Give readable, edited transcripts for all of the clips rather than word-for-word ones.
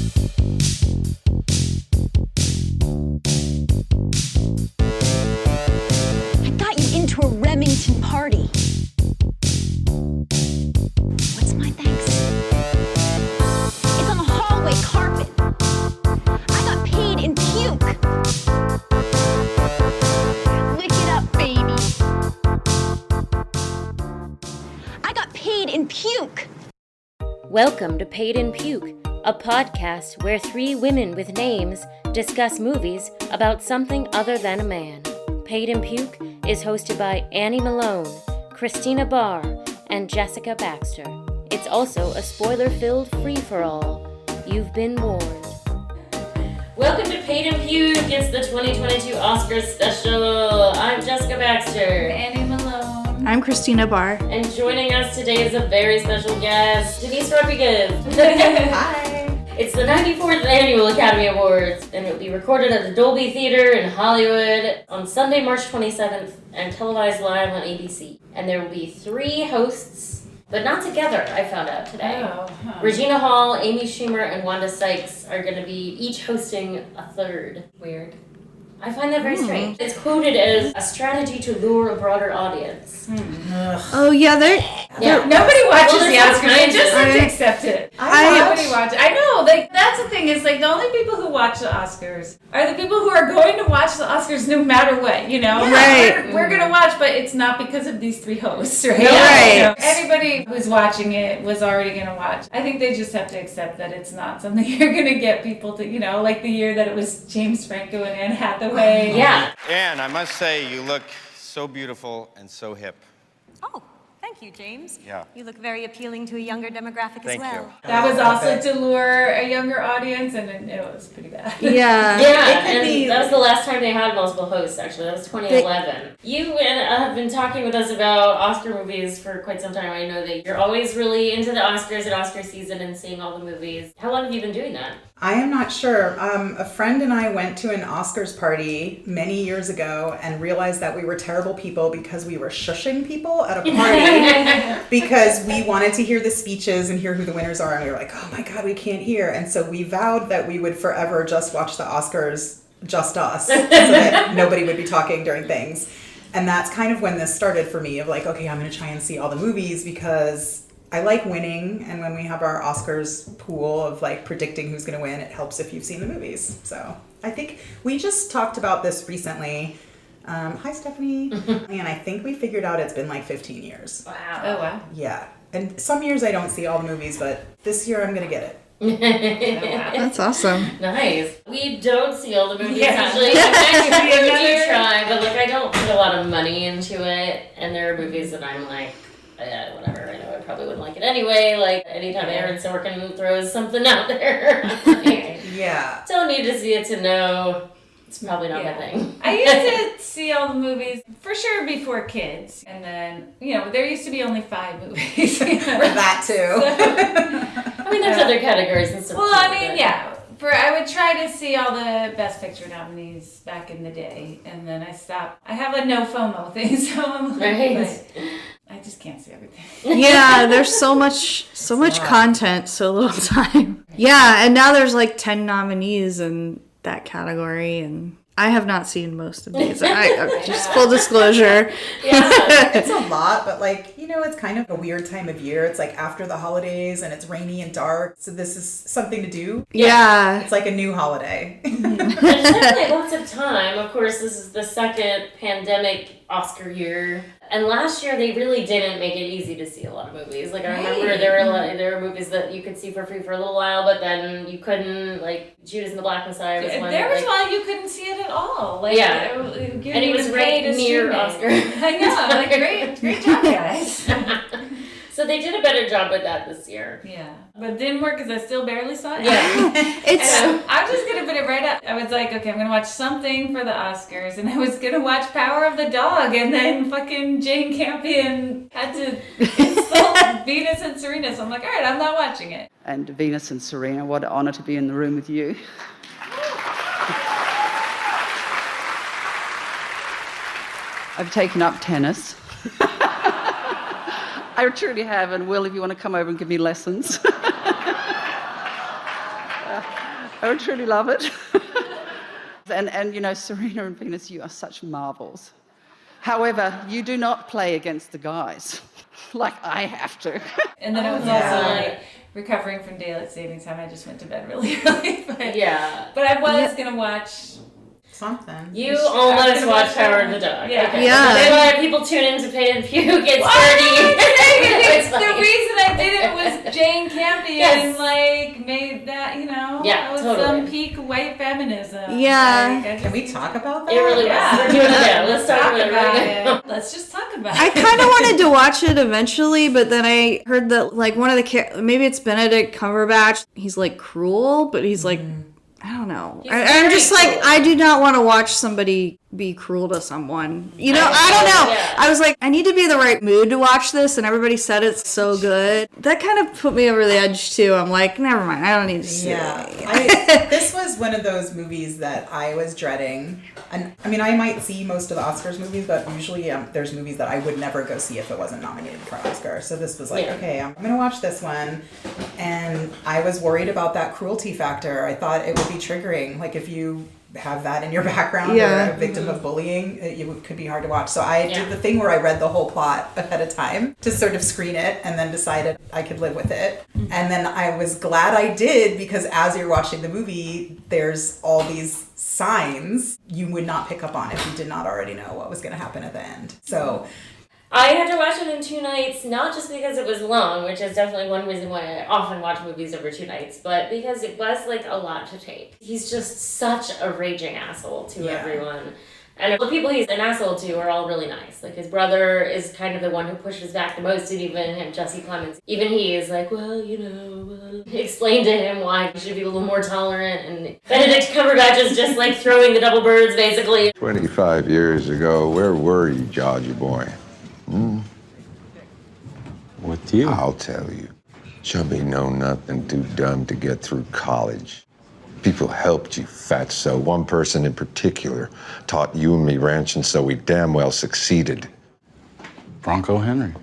I got you into a Remington party. What's my thanks? It's on the hallway carpet. I got paid in puke. Lick it up, baby. I got paid in puke. Welcome to Paid in Puke, a podcast where three women with names discuss movies about something other than a man. Paid in Puke is hosted by Annie Malone, Christina Barr, and Jessica Baxter. It's also a spoiler-filled free-for-all. You've been warned. Welcome to Paid in Puke. It's the 2022 Oscars special. I'm Jessica Baxter. Annie Malone. I'm Christina Barr. And joining us today is a very special guest, Denise Rodriguez. Hi. It's the 94th Annual Academy Awards, and it will be recorded at the Dolby Theater in Hollywood on Sunday, March 27th, and televised live on ABC. And there will be three hosts, but not together, I found out today. Regina Hall, Amy Schumer, and Wanda Sykes are going to be each hosting a third. Weird. I find that very strange. It's quoted as a strategy to lure a broader audience. Oh yeah, they're Nobody watches the there's Oscars. They just have to accept it. Nobody watches. I know. Like that's the thing. Is like the only people who watch the Oscars are the people who are going to watch the Oscars no matter what. You know, Right. We're gonna watch, but it's not because of these three hosts, right? Right. You know, anybody who's watching it was already gonna watch. I think they just have to accept that it's not something you're gonna get people to. You know, like the year that it was James Franco and Anne Hathaway. Yeah. Anne, I must say, you look so beautiful and so hip. Oh, thank you, James. Yeah. You look very appealing to a younger demographic Thank as well. you. That was also to lure a younger audience, and it was pretty bad. yeah. Yeah, and that was the last time they had multiple hosts, actually. That was 2011. You have been talking with us about Oscar movies for quite some time. I know that you're always really into the Oscars and Oscar season and seeing all the movies. How long have you been doing that? I am not sure. A friend and I went to an Oscars party many years ago and realized that we were terrible people because we were shushing people at a party because we wanted to hear the speeches and hear who the winners are, and we were like, oh my God, we can't hear. And so we vowed that we would forever just watch the Oscars, just us, so that nobody would be talking during things. And that's kind of when this started for me of like, okay, I'm going to try and see all the movies because I like winning, and when we have our Oscars pool of like predicting who's going to win, it helps if you've seen the movies. So I think we just talked about this recently. Hi, Stephanie. And I think we figured out it's been like 15 years. Wow. Oh wow. Yeah. And some years I don't see all the movies, but this year I'm going to get it. That's awesome. Nice. We don't see all the movies, Yeah. actually. We do try, but like I don't put a lot of money into it, and there are movies that I'm like, whatever, I know I probably wouldn't like it anyway. Like, anytime Aaron Sorkin throws something out there, like, Yeah. don't need to see it to know it's probably not my thing. I used to see all the movies for sure before kids, and then there used to be only 5 movies. That too. I mean, there's other categories and stuff. Well, too, I mean, but- yeah. I would try to see all the Best Picture nominees back in the day, and then I stopped. I have a no FOMO thing, so I'm like, Right. but I just can't see everything. Yeah, there's so much content, so little time. Yeah, and now there's like 10 nominees in that category, and I have not seen most of these. I just full disclosure. Yeah. It's a lot, but like, it's kind of a weird time of year. It's like after the holidays and it's rainy and dark. So this is something to do. Yeah. It's like a new holiday. There's definitely lots of time. Of course, this is the second pandemic Oscar year. And last year, they really didn't make it easy to see a lot of movies. Like, I remember there were movies that you could see for free for a little while, but then you couldn't, like, Judas and the Black Messiah was one. There was one you couldn't see it at all. Like, Yeah. and it was right near Oscar. I know. Like, great job, guys. So they did a better job with that this year. Yeah. But it didn't work because I still barely saw it. Yeah. And I'm just going to put it right up. I was like, okay, I'm going to watch something for the Oscars. And I was going to watch Power of the Dog. And then fucking Jane Campion had to insult Venus and Serena. So I'm like, all right, I'm not watching it. And Venus and Serena, what an honor to be in the room with you. I've taken up tennis. I truly have, and Will, if you want to come over and give me lessons. I would truly love it. And you know, Serena and Venus, you are such marvels. However, you do not play against the guys like I have to. And then it was also like recovering from daylight savings time. I just went to bed really early. But I was gonna watch Something. You almost watched Power of the Dog. Yeah. Okay. Yeah. Then when people tune in to Paid and Puke, it's The reason I did it was Jane Campion made that, that was some peak white feminism. Yeah. Can we talk about that? It really was. We're doing it now. Let's talk about it right now. Let's just talk about I it. kind of wanted to watch it eventually, but then I heard that like one of the maybe it's Benedict Cumberbatch. He's like cruel, but he's like I don't know. I'm just very like I do not want to watch somebody be cruel to someone. I don't know. Yeah. I was like I need to be in the right mood to watch this, and everybody said it's so good. That kind of put me over the edge too. I'm like, never mind. I don't need to see it. This was one of those movies that I was dreading. And I mean, I might see most of the Oscars movies, but usually there's movies that I would never go see if it wasn't nominated for an Oscar. So this was like, okay, I'm going to watch this one. And I was worried about that cruelty factor. I thought it would be triggering. Like if you have that in your background or a victim of bullying, it could be hard to watch. So I did the thing where I read the whole plot ahead of time to sort of screen it and then decided I could live with it. And then I was glad I did because as you're watching the movie, there's all these signs you would not pick up on if you did not already know what was going to happen at the end. So I had to watch it in 2 nights, not just because it was long, which is definitely one reason why I often watch movies over 2 nights, but because it was like a lot to take. He's just such a raging asshole to everyone. And the people he's an asshole to are all really nice. Like his brother is kind of the one who pushes back the most, and even him, Jesse Plemons. Even he is like, explain to him why he should be a little more tolerant. And Benedict Cumberbatch is just like throwing the double birds, basically. 25 years ago, where were you, Georgie boy? With you? I'll tell you. Chubby know nothing, too dumb to get through college. People helped you, fatso. One person in particular taught you and me ranching, so we damn well succeeded. Bronco Henry.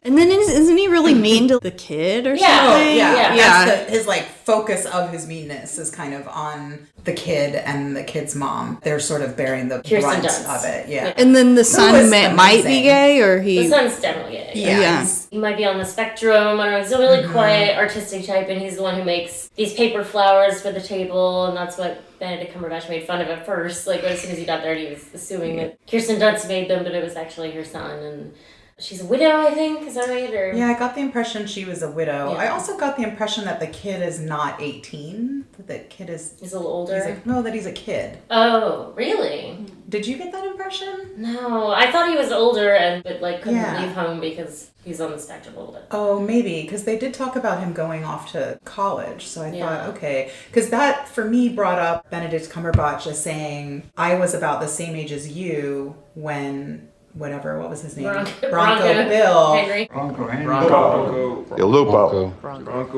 And then isn't he really mean to the kid or something? That's his like focus of his meanness is kind of on the kid and the kid's mom. They're sort of bearing the brunt of it. Yeah. And then the son might be gay, or he. The son's definitely gay. Yeah. He might be on the spectrum. I don't know. He's a really quiet, artistic type, and he's the one who makes these paper flowers for the table, and that's what Benedict Cumberbatch made fun of at first. Like, as soon as he got there, he was assuming that Kirsten Dunst made them, but it was actually her son, and she's a widow, I think. Is that right? Or... Yeah, I got the impression she was a widow. Yeah. I also got the impression that the kid is not 18. That the kid is... He's a little older? That he's a kid. Oh, really? Did you get that impression? No, I thought he was older, but couldn't leave home because he's on the spectrum a little bit. Oh, maybe, because they did talk about him going off to college. So I thought, okay. Because that, for me, brought up Benedict Cumberbatch as saying, I was about the same age as you when... Whatever, what was his name? Bronco Bill. Henry. Bronco Henry. Bronco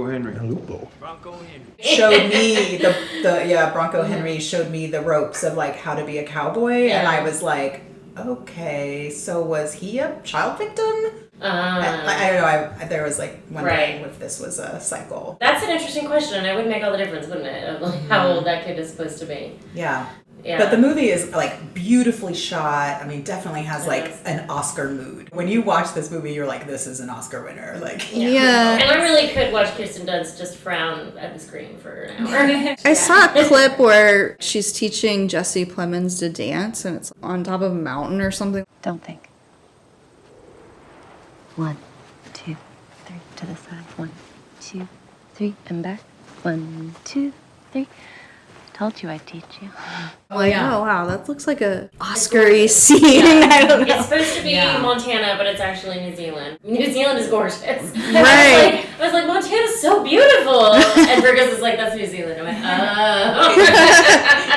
Henry. Showed me Bronco Henry showed me the ropes of like how to be a cowboy, and I was like, okay, so was he a child victim? I don't know. There was like wondering if this was a cycle. That's an interesting question, and it would make all the difference, wouldn't it? Of like how old that kid is supposed to be. Yeah. Yeah. But the movie is like beautifully shot. I mean, definitely has like an Oscar mood. When you watch this movie, you're like, this is an Oscar winner. Like, Yeah. And I really could watch Kirsten Dunst just frown at the screen for an hour. I saw a clip where she's teaching Jesse Plemons to dance, and it's on top of a mountain or something. Don't think. 1, 2, 3, to the side. 1, 2, 3, and back. 1, 2, 3. Told you I'd teach you. Like, oh wow, that looks like a Oscar-y scene. I don't know. It's supposed to be Montana, but it's actually New Zealand. New Zealand is gorgeous. Right. I was like, Montana's so beautiful. And Burgess is like, that's New Zealand. I went, oh.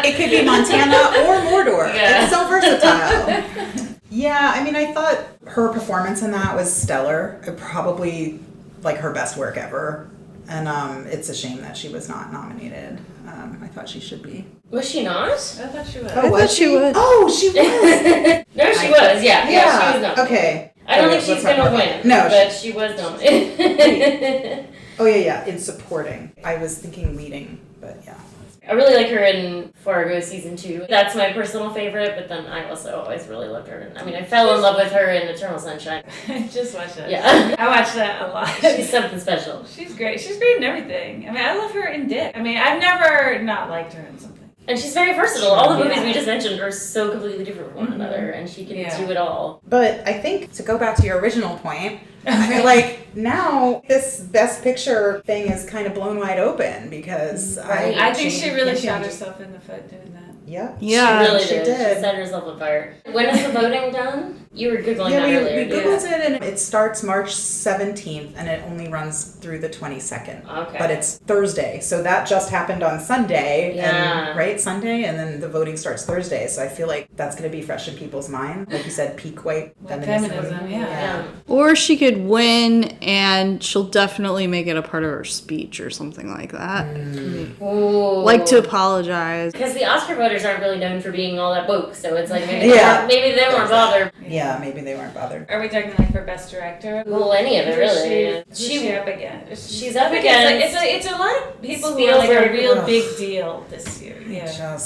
It could be Montana or Mordor. Yeah. It's so versatile. Yeah, I mean, I thought her performance in that was stellar. Probably like her best work ever. And it's a shame that she was not nominated. I thought she should be. Was she not? I thought she was. Oh, was she? Oh, she was. No, she was. Yeah, she was nominated. Okay. I don't think she's going to win. No. But she was nominated. Oh, yeah, in supporting. I was thinking leading, but yeah. I really like her in Fargo season 2. That's my personal favorite, but then I also always really loved her. I mean, I fell in love with her in Eternal Sunshine. I just watched that. Yeah. I watched that a lot. She's something special. She's great. She's great in everything. I mean, I love her in Dick. I mean, I've never not liked her in something. And she's very versatile. All the movies we just mentioned are so completely different from one another, and she can do it all. But I think, to go back to your original point, I feel like now this Best Picture thing is kind of blown wide open because I think she really shot herself in the foot doing that. Yeah. Yeah, she did. She set herself on fire. When is the voting done? You were Googling that we earlier. Googled it, and it starts March 17th, and it only runs through the 22nd. Okay. But it's Thursday, so that just happened on Sunday, Yeah. and, right? Sunday, and then the voting starts Thursday, so I feel like that's going to be fresh in people's mind. Like you said, peak white feminism, yeah. Or she could win and she'll definitely make it a part of her speech or something like that. Ooh. Like to apologize. Because the Oscar voters aren't really known for being all that woke, so it's like maybe, Yeah. maybe they weren't bothered. Yeah, maybe they weren't bothered. Are we talking like for Best Director? Well, any of it, really. Who's she up against? She's up against... It's a lot of people who are like a real big deal this year. Yeah.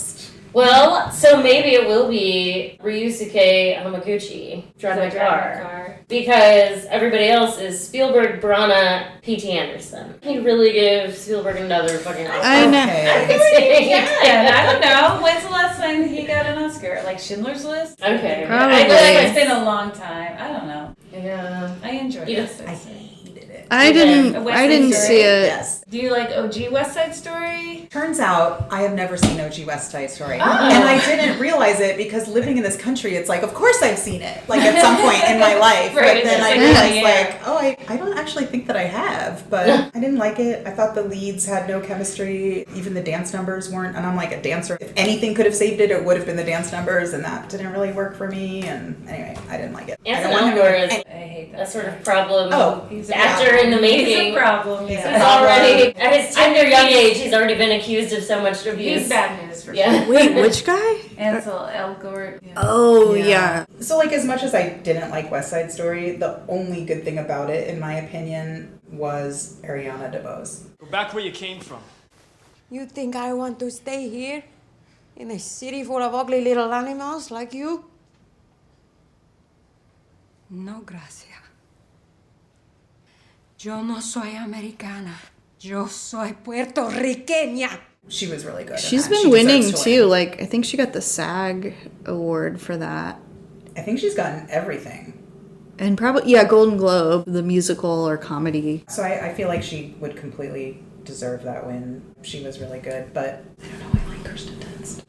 Well, so maybe it will be Ryusuke Hamaguchi, Drive My Car. Because everybody else is Spielberg, Brana, P.T. Anderson. Can you really give Spielberg another fucking Oscar? I know. I feel like he can. I don't know. When's the last time he got an Oscar? Like Schindler's List? Okay. Probably. I feel like it's been a long time. I don't know. Yeah. I enjoyed You it. I hated it. I didn't see it. Yes. Do you like OG West Side Story? Turns out I have never seen OG West Side Story. And I didn't realize it because living in this country, it's like, of course I've seen it, like at some point in my life. Right, But then I it's realized, I don't actually think that I have. But I didn't like it. I thought the leads had no chemistry. Even the dance numbers weren't. And I'm like a dancer. If anything could have saved it, it would have been the dance numbers. And that didn't really work for me. And anyway, I didn't like it. Anson Elgort is I hate that. a sort of problem He's a actor in the making. He's a problem. He's Yeah. a He's already, at his tender young age, he's already been accused of so much abuse. He's bad news for Yeah. sure. Wait, which guy? Ansel Elgort. Yeah. Oh, yeah. So, like, as much as I didn't like West Side Story, the only good thing about it, in my opinion, was Ariana DeBose. Go back where you came from. You think I want to stay here? In a city full of ugly little animals like you? No, gracias. Yo no soy americana. Yo soy puertorriqueña. She was really good. in She's that. been She winning deserves to too. win. Like, I think she got the SAG award for that. I think she's gotten everything. And probably, yeah, Golden Globe, the musical or comedy. So I feel like she would completely deserve that win. She was really good, but I don't know, I like Kirsten Dunst.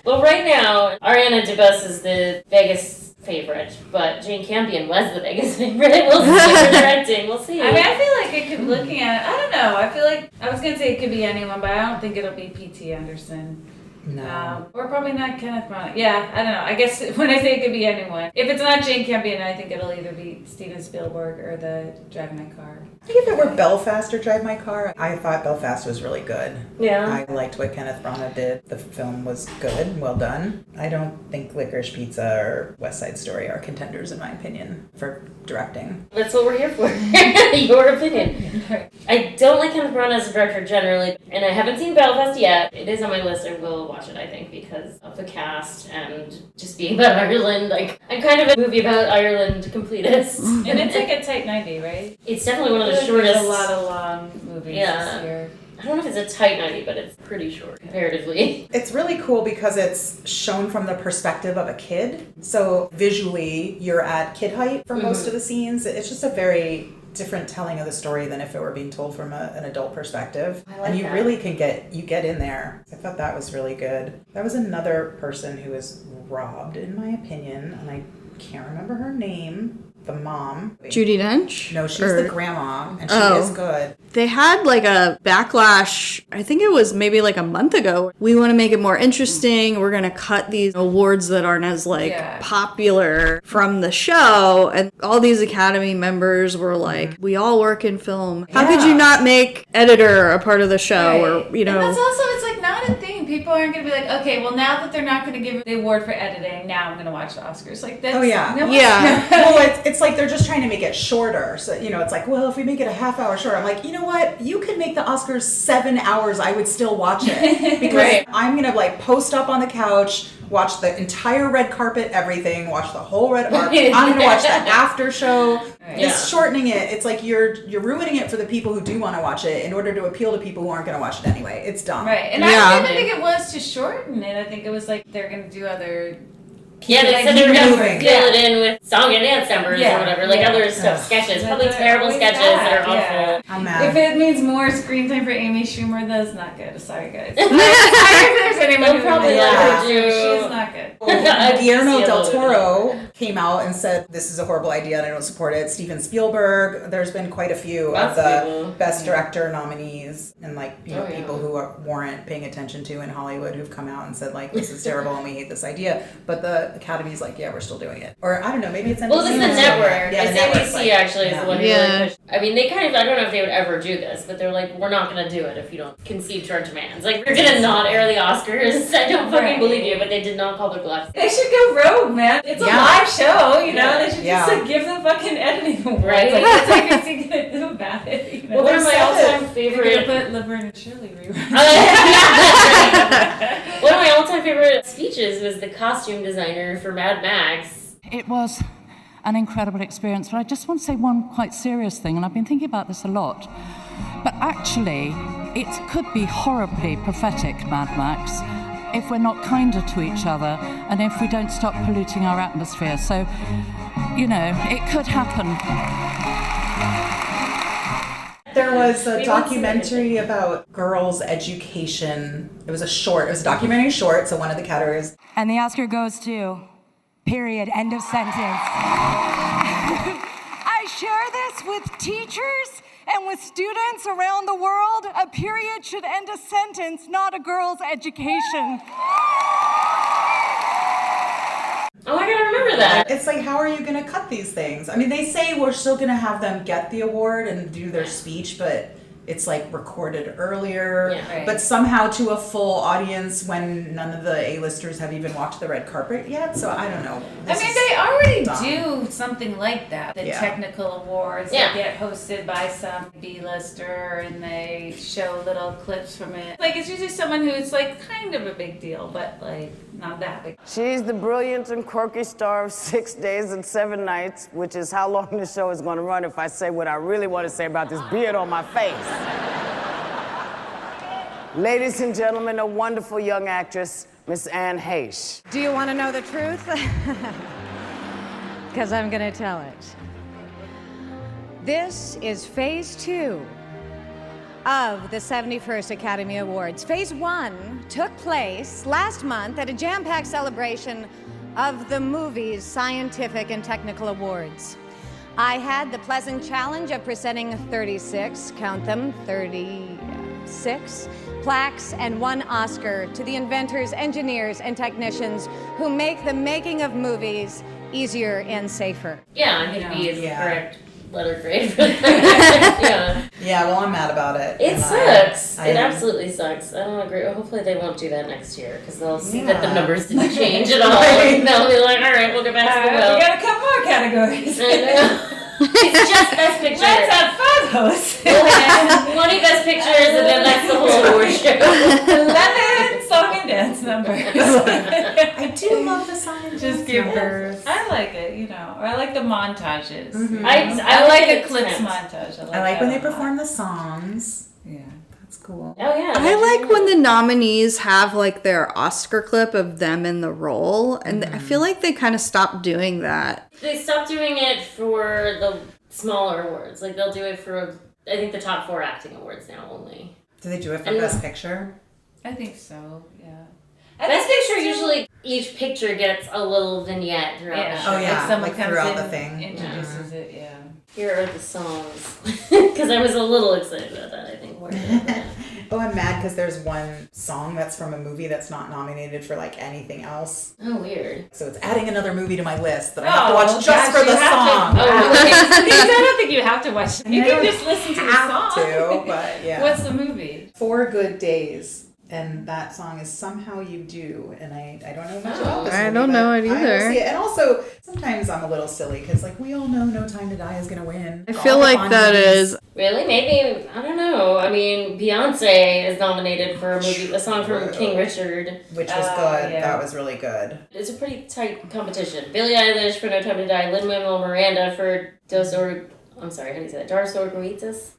Well, right now, Ariana DeBose is the Vegas favorite, but Jane Campion was the Vegas favorite. We'll see for directing. We'll see. I mean, I feel like it could, looking at it, I don't know. I feel like, I was going to say it could be anyone, but I don't think it'll be P.T. Anderson. No. Or probably not Kenneth Branagh. Yeah, I don't know. I guess when I say it could be anyone, if it's not Jane Campion, I think it'll either be Steven Spielberg or the Drive My Car. I think if it were Belfast or Drive My Car, I thought Belfast was really good. Yeah. I liked what Kenneth Branagh did. The film was good, well done. I don't think Licorice Pizza or West Side Story are contenders, in my opinion, for directing. That's what we're here for. Your opinion. I don't like Kenneth Branagh as a director generally, and I haven't seen Belfast yet. It is on my list. I will watch it, I think, because of the cast and just being about Ireland. Like, I'm kind of a movie about Ireland completist. And it's like a tight 90, right? It's definitely one of the There's shortest. a lot of long movies this year. I don't know if it's a tight 90, but it's pretty short comparatively. It's really cool because it's shown from the perspective of a kid. So visually, you're at kid height for most of the scenes. It's just a very different telling of the story than if it were being told from an adult perspective. I like and you that. really can get in there. I thought that was really good. That was another person who was robbed, in my opinion, and I can't remember her name. The mom. Judi Dench? No, she's Or- the grandma, and she Oh. is good. They had like a backlash, I think it was maybe like a month ago. We want to make it more interesting. We're going to cut these awards that aren't as like popular from the show. And all these Academy members were like, we all work in film. How could you not make editor a part of the show? Or, you know. And that's also, it's like not a thing. people aren't going to be like, okay, well, now that they're not going to give the award for editing, now I'm going to watch the Oscars. Like, that's... Oh, yeah. No, Yeah. Well, it's like they're just trying to make it shorter. So, you know, it's like, well, if we make it a half hour shorter, I'm like, you know what? You could make the Oscars 7 hours. I would still watch it. Because Right. I'm going to, like, post up on the couch, watch the entire red carpet, everything, watch the whole red carpet. I'm going to watch the after show. Just shortening it. It's like you're ruining it for the people who do want to watch it in order to appeal to people who aren't going to watch it anyway. It's dumb. Right. And I didn't think it was to shorten it. I think it was like they're going to do other... Yeah, they said they were going to fill it in with song and dance numbers or whatever, like other stuff, sketches, probably terrible sketches that are awful. I'm mad. If it means more screen time for Amy Schumer, that's not good. Sorry, guys. Sorry if there's anyone who probably let her do... She's not good. Guillermo del Toro came out and said, this is a horrible idea and I don't support it. Steven Spielberg, there's been quite a few of the Best Director nominees and like, you know, people who weren't paying attention to in Hollywood who've come out and said like, this is terrible and we hate this idea. But the Academy's like, yeah, we're still doing it. Or I don't know, maybe it's NBC. Well, this is the network. Yeah, it's NBC actually is the one who really pushed. I mean, they kind of, I don't know if they would ever do this, but they're like, we're not going to do it if you don't concede to our demands. Like, we're going to not air the Oscars. I don't fucking believe you, but they did not call their bluff. They should go rogue, man. It's a live show, you know? They should just like give them fucking editing awards. Right. Like, what's NBC going to do about it? You know? Well, one of my all-time favorite... They're going to put Laverne and Shirley reruns. One of my all-time favorite speeches was the costume designer for Mad Max. It was an incredible experience, but I just want to say one quite serious thing, and I've been thinking about this a lot. But actually, it could be horribly prophetic, Mad Max, if we're not kinder to each other and if we don't stop polluting our atmosphere. So, you know, it could happen. There was a documentary about girls' education. It was a documentary short, so one of the categories. And the Oscar goes to... Period. End of sentence. I share this with teachers and with students around the world. A period should end a sentence, not a girl's education. Oh, I gotta remember that. It's like, how are you going to cut these things? I mean, they say we're still going to have them get the award and do their speech, but it's like recorded earlier, but somehow to a full audience when none of the A-listers have even walked the red carpet yet. So I don't know. I mean, they already do something like that. The technical awards that get hosted by some B-lister and they show little clips from it. Like, it's usually someone who's like kind of a big deal, but like not that big. She's the brilliant and quirky star of 6 Days and 7 Nights, which is how long the show is going to run if I say what I really want to say about this beard on my face. Ladies and gentlemen, a wonderful young actress, Miss Anne Heche. Do you want to know the truth? Because I'm going to tell it. This is phase 2 of the 71st Academy Awards. Phase 1 took place last month at a jam-packed celebration of the movie's scientific and technical awards. I had the pleasant challenge of presenting 36, count them, 36 plaques and 1 Oscar to the inventors, engineers, and technicians who make the making of movies easier and safer. Yeah, I think B is the correct letter grade for that. Yeah, well, I'm mad about it. It sucks. It absolutely sucks. I don't agree. Hopefully they won't do that next year because they'll see that the numbers didn't change at all. And they'll be like, all right, we'll get back to the well. We got a couple more categories. I know. It's just Best Picture. Let's have fun, host. We'll have 20 Best Pictures and then that's the whole award show. 11 song and dance numbers. I do love the song and dance numbers. I like it, you know. Or I like the montages. Mm-hmm. I like a clips montage. I like when they perform the songs. Yeah. Cool. Oh yeah. I like when the nominees have like their Oscar clip of them in the role, and I feel like they kind of stopped doing that. They stopped doing it for the smaller awards. Like they'll do it for I think the top 4 acting awards now only. Do they do it for Best Picture? I think so. Yeah. Best Picture usually each picture gets a little vignette throughout the show. Oh yeah, like someone like comes throughout in, the thing. Introduces it, yeah. Here are the songs. Because I was a little excited about that, I think. More than that. Oh, I'm mad because there's one song that's from a movie that's not nominated for like anything else. Oh, weird. So it's adding another movie to my list that I have to watch just for the song. I don't think you have to watch it. You can just listen to the song. But yeah. What's the movie? 4 Good Days. And that song is Somehow You Do, and I don't know much about this movie. I don't know it I will either. see it. And also, sometimes I'm a little silly, because like, we all know No Time to Die is going to win. I feel like that is... Really? Maybe? I don't know. I mean, Beyonce is nominated for a song from King Richard. Which was good. Yeah. That was really good. It's a pretty tight competition. Billie Eilish for No Time to Die, Lin-Manuel Miranda for Dos Oruguitas.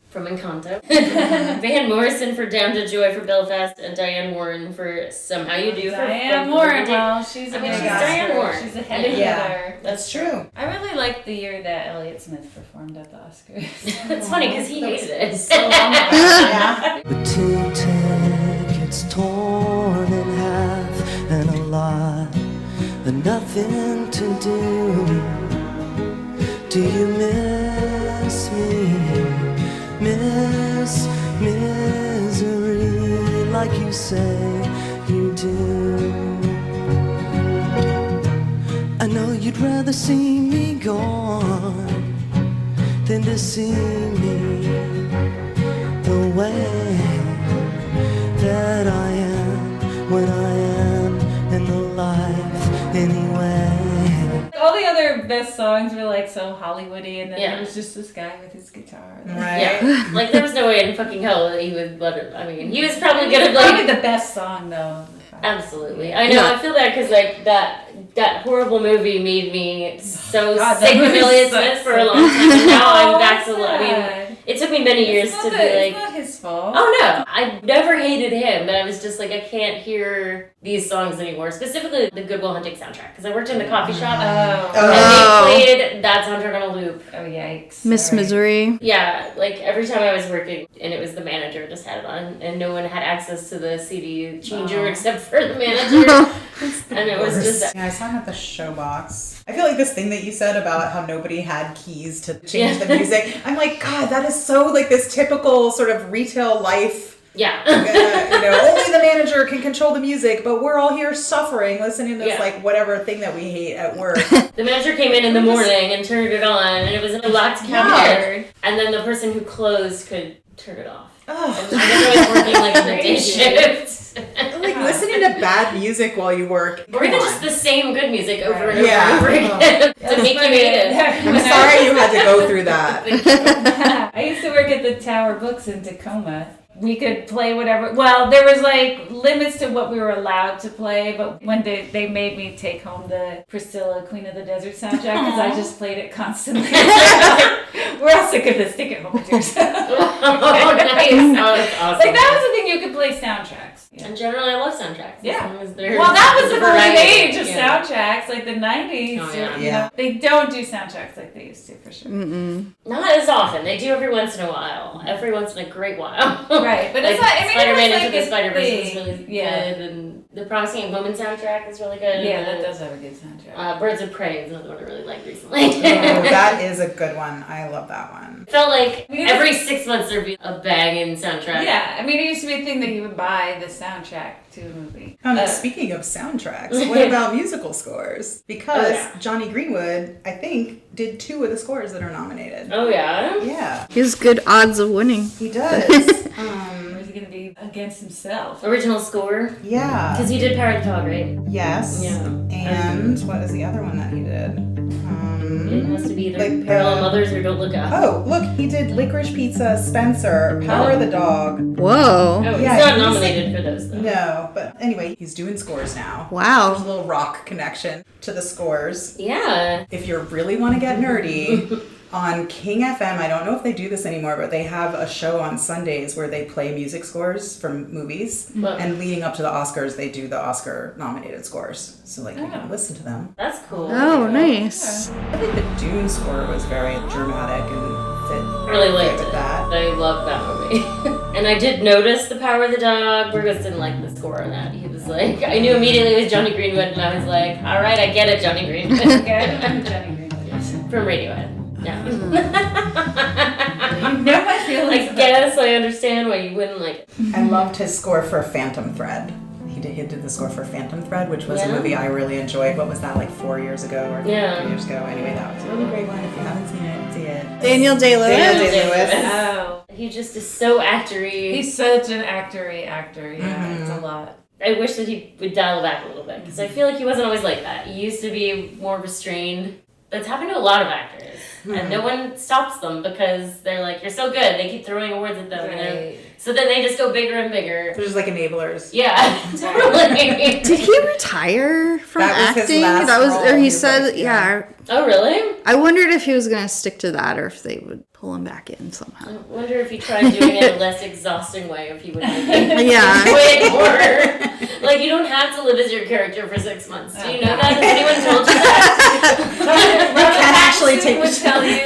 From Encanto. Van Morrison for Down to Joy for Belfast, and Diane Warren for Somehow You Do. Diane Warren, well, she's Diane Warren. She's a head hitter. Yeah, that's true. I really liked the year that Elliott Smith performed at the Oscars. It's funny because he hated it. So long ago. Yeah. The 2 tickets torn in half and a lot and nothing to do. Do you miss me? Miss misery like you say you do. I know you'd rather see me gone than to see me the way that I am when I am in the life anyway. All the other best songs were like so Hollywoody, and then there was just this guy with his guitar. Right. Yeah. Like there was no way in fucking hell that he would let it. I mean, he was probably gonna like probably the best song though. Absolutely. I know. I feel bad because like that horrible movie made me so sick of Elliott Smith for a long time, and now I'm back to I mean, it took me many years to be like. It's not his fault. Oh no, I never hated him, but I was just like, I can't hear these songs anymore. Specifically, the Good Will Hunting soundtrack, because I worked in the coffee shop, and they played that soundtrack on a loop. Oh yikes! Miss Misery. Yeah, like every time I was working, and it was the manager just had it on, and no one had access to the CD changer except for the manager, and it was just. Yeah, I saw him at the Showbox. I feel like this thing that you said about how nobody had keys to change the music. I'm like, God, that is so like this typical sort of retail life. Yeah. Only the manager can control the music, but we're all here suffering listening to this like whatever thing that we hate at work. The manager came in the morning and turned it on, and it was in a locked cabinet, and then the person who closed could turn it off. Oh. And I guess I was working like a day shift. Like listening to bad music while you work. Or even just the same good music over and over and over again to make you hate it. I'm sorry you had to go through that. I used to work at the Tower Books in Tacoma. We could play whatever. Well, there was like limits to what we were allowed to play, but when they made me take home the Priscilla Queen of the Desert soundtrack because I just played it constantly. We're all sick of this. Take it home with yourself. Oh, nice. Oh, that's awesome. Like that was the thing, you could play soundtracks. Yeah. And generally, I love soundtracks. Yeah. Well, that was the golden age of soundtracks, like the 90s. Oh, yeah. You know, they don't do soundtracks like they used to, for sure. Not as often. They do every once in a while. Every once in a great while. Right. But like it's not, I mean, Spider-Man it was Into like the Spider-Verse is thing. really good, and the Promising Young Woman soundtrack is really good. Yeah, that does have a good soundtrack. Birds of Prey is another one I really liked recently. That is a good one. I love that one. Felt like every 6 months there'd be a banging soundtrack. Yeah, I mean, it used to be a thing that you would buy the soundtrack to a movie. Speaking of soundtracks, what about musical scores? Because Johnny Greenwood, I think, did 2 of the scores that are nominated. Oh, yeah? Yeah. He has good odds of winning. He does. Or is he going to be against himself? Original score? Yeah. Because he did Power of the Dog, right? Yes. Yeah. And what is the other one that he did? It has to be either Parallel Mothers or Don't Look Up. Oh, look, he did Licorice Pizza, Spencer, Power of the Dog. Whoa. Oh, he's not nominated for those, though. No, but anyway, he's doing scores now. Wow. There's a little rock connection to the scores. Yeah. If you really want to get nerdy, on King FM, I don't know if they do this anymore, but they have a show on Sundays where they play music scores from movies. And leading up to the Oscars, they do the Oscar-nominated scores. So, like, you can listen to them. That's cool. Oh, nice. I think the Dune score was very dramatic and fit. I really liked with it. that. I loved that movie. And I did notice the Power of the Dog. Burgos didn't like the score on that. He was like, I knew immediately it was Johnny Greenwood, and I was like, all right, I get it, Johnny Greenwood. Okay, I don't know who Johnny Greenwood is. From Radiohead. Yeah. You know my feelings. I guess I understand why you wouldn't like it. I loved his score for Phantom Thread. He did the score for Phantom Thread, which was a movie I really enjoyed. What was that, like 4 years ago or 3 years ago? Anyway, that was a really great one. If you haven't seen it, see it. Daniel Day-Lewis. Daniel Day-Lewis. Oh. He just is so actory. He's such an actory actor. Yeah, it's a lot. I wish that he would dial back a little bit, because I feel like he wasn't always like that. He used to be more restrained. That's happened to a lot of actors. And no one stops them because they're like, you're so good. They keep throwing awards at them. Right. So then they just go bigger and bigger. They're just like enablers. Yeah, totally. Did he retire from That was his acting? last That was, role. or he He was said, like, yeah. Oh, really? I wondered if he was going to stick to that or if they would pull him back in somehow. I wonder if he tried doing it a less exhausting way, if he would make it Yeah. way more. Like, you don't have to live as your character for 6 months. Do you know that? Has anyone told you that? You can actually take would tell you.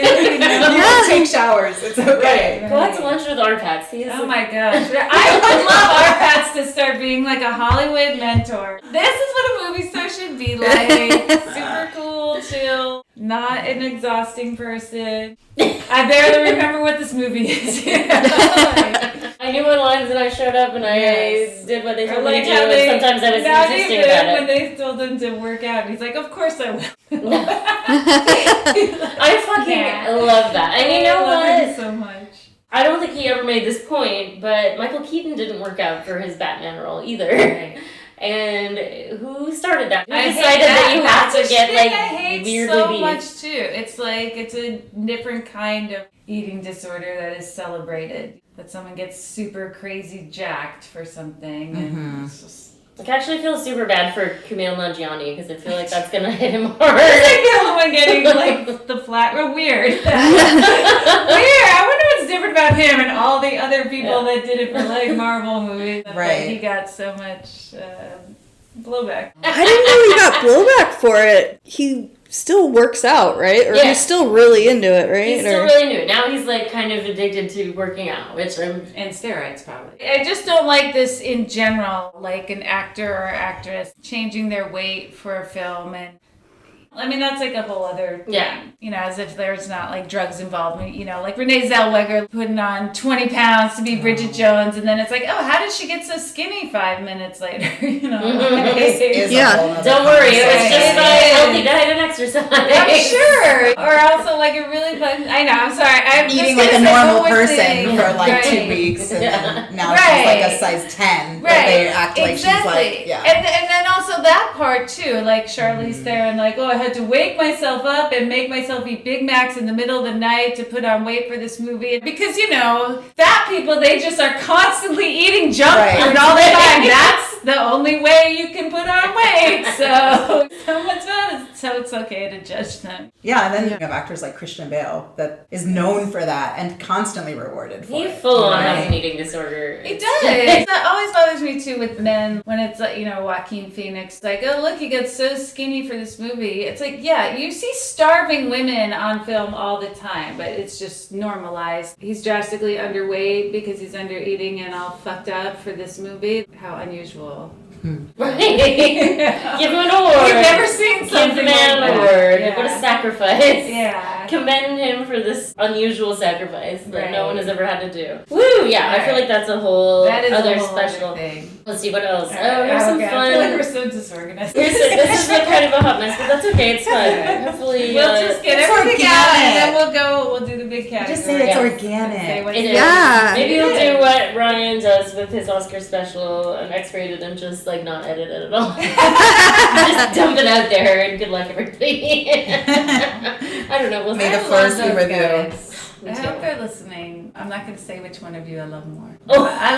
take showers. It's okay. Go out to lunch with Arpats. Oh my gosh. I would love Arpats to start being like a Hollywood mentor. This is what a movie star should be like. Super cool, chill, not an exhausting person. I barely remember what this movie is. I knew my lines and I showed up and I did what they told me to do, how and sometimes I was insisting about when it. they told him to work out, and he's like, of course I will. I fucking love that. And you know I love him what? so much. I don't think he ever made this point, but Michael Keaton didn't work out for his Batman role either. Right. And who started that? Who I hate decided that you have That's to a get shit like I hate weirdly so beefed? much too. It's like it's a different kind of eating disorder that is celebrated. That someone gets super crazy jacked for something, and it's just. Like, I actually feel super bad for Kumail Nanjiani because I feel like that's gonna hit him hard. I feel like getting like the flat. Weird. Weird. I wonder what's different about him and all the other people that did it for like Marvel movies. Right. He got so much blowback. I didn't know he got blowback for it. He still works out, right? Or Yeah. he's still really into it, right? He's still really into it. Now he's like kind of addicted to working out, which I'm... And steroids, probably. I just don't like this in general, like an actor or actress changing their weight for a film. And I mean, that's like a whole other thing. Yeah. You know, as if there's not like drugs involved. You know, like Renee Zellweger putting on 20 pounds to be Bridget Jones. And then it's like, oh, how did she get so skinny 5 minutes later? You know? Don't worry, it was just by healthy diet and exercise. I'm sure. Or also like a really fun, I know, I'm sorry. I'm Eating just like a gonna say normal one more person thing. for like Right. 2 weeks, and then now Right. she's like a size 10. But they act like she's like, yeah. And then also that part too, like Charlize Theron, like, oh, I had to wake myself up and make myself eat Big Macs in the middle of the night to put on weight for this movie. Because, you know, fat people, they just are constantly eating junk food all the time. That's the only way you can put on weight. So much fun. So it's okay to judge them. Yeah, and then you have actors like Christian Bale that is known for that and constantly rewarded for He it. full on has an eating disorder. It does. That always bothers me too with men when it's like, you know, Joaquin Phoenix, like, oh, look, he got so skinny for this movie. It's like, yeah, you see starving women on film all the time, but it's just normalized. He's drastically underweight because he's under eating and all fucked up for this movie. How unusual. Right. Give him an award. You've never seen Give something the man like an that. award. Yeah. What a sacrifice. Yeah. Commend him for this unusual sacrifice that no Right. one has ever had to do. Woo! Yeah, I feel like that's a whole That is other a whole special other thing. Let's see what else. All Oh, right, here's some okay. fun. I feel like we're so disorganized. This is like kind of a hot mess, but that's okay. It's fun. Hopefully, We'll just get It's everything out and organic. then we'll do the big category. Just say it's Yeah. organic. Say what's It in is. Yeah. Maybe he'll do what Ryan does with his Oscar special and X-rated and just like not edit it at all. Just dump it out there and good luck everybody. I don't know. We'll May see. the force be with you. I hope they're listening. I'm not going to say which one of you I love more. Oh. I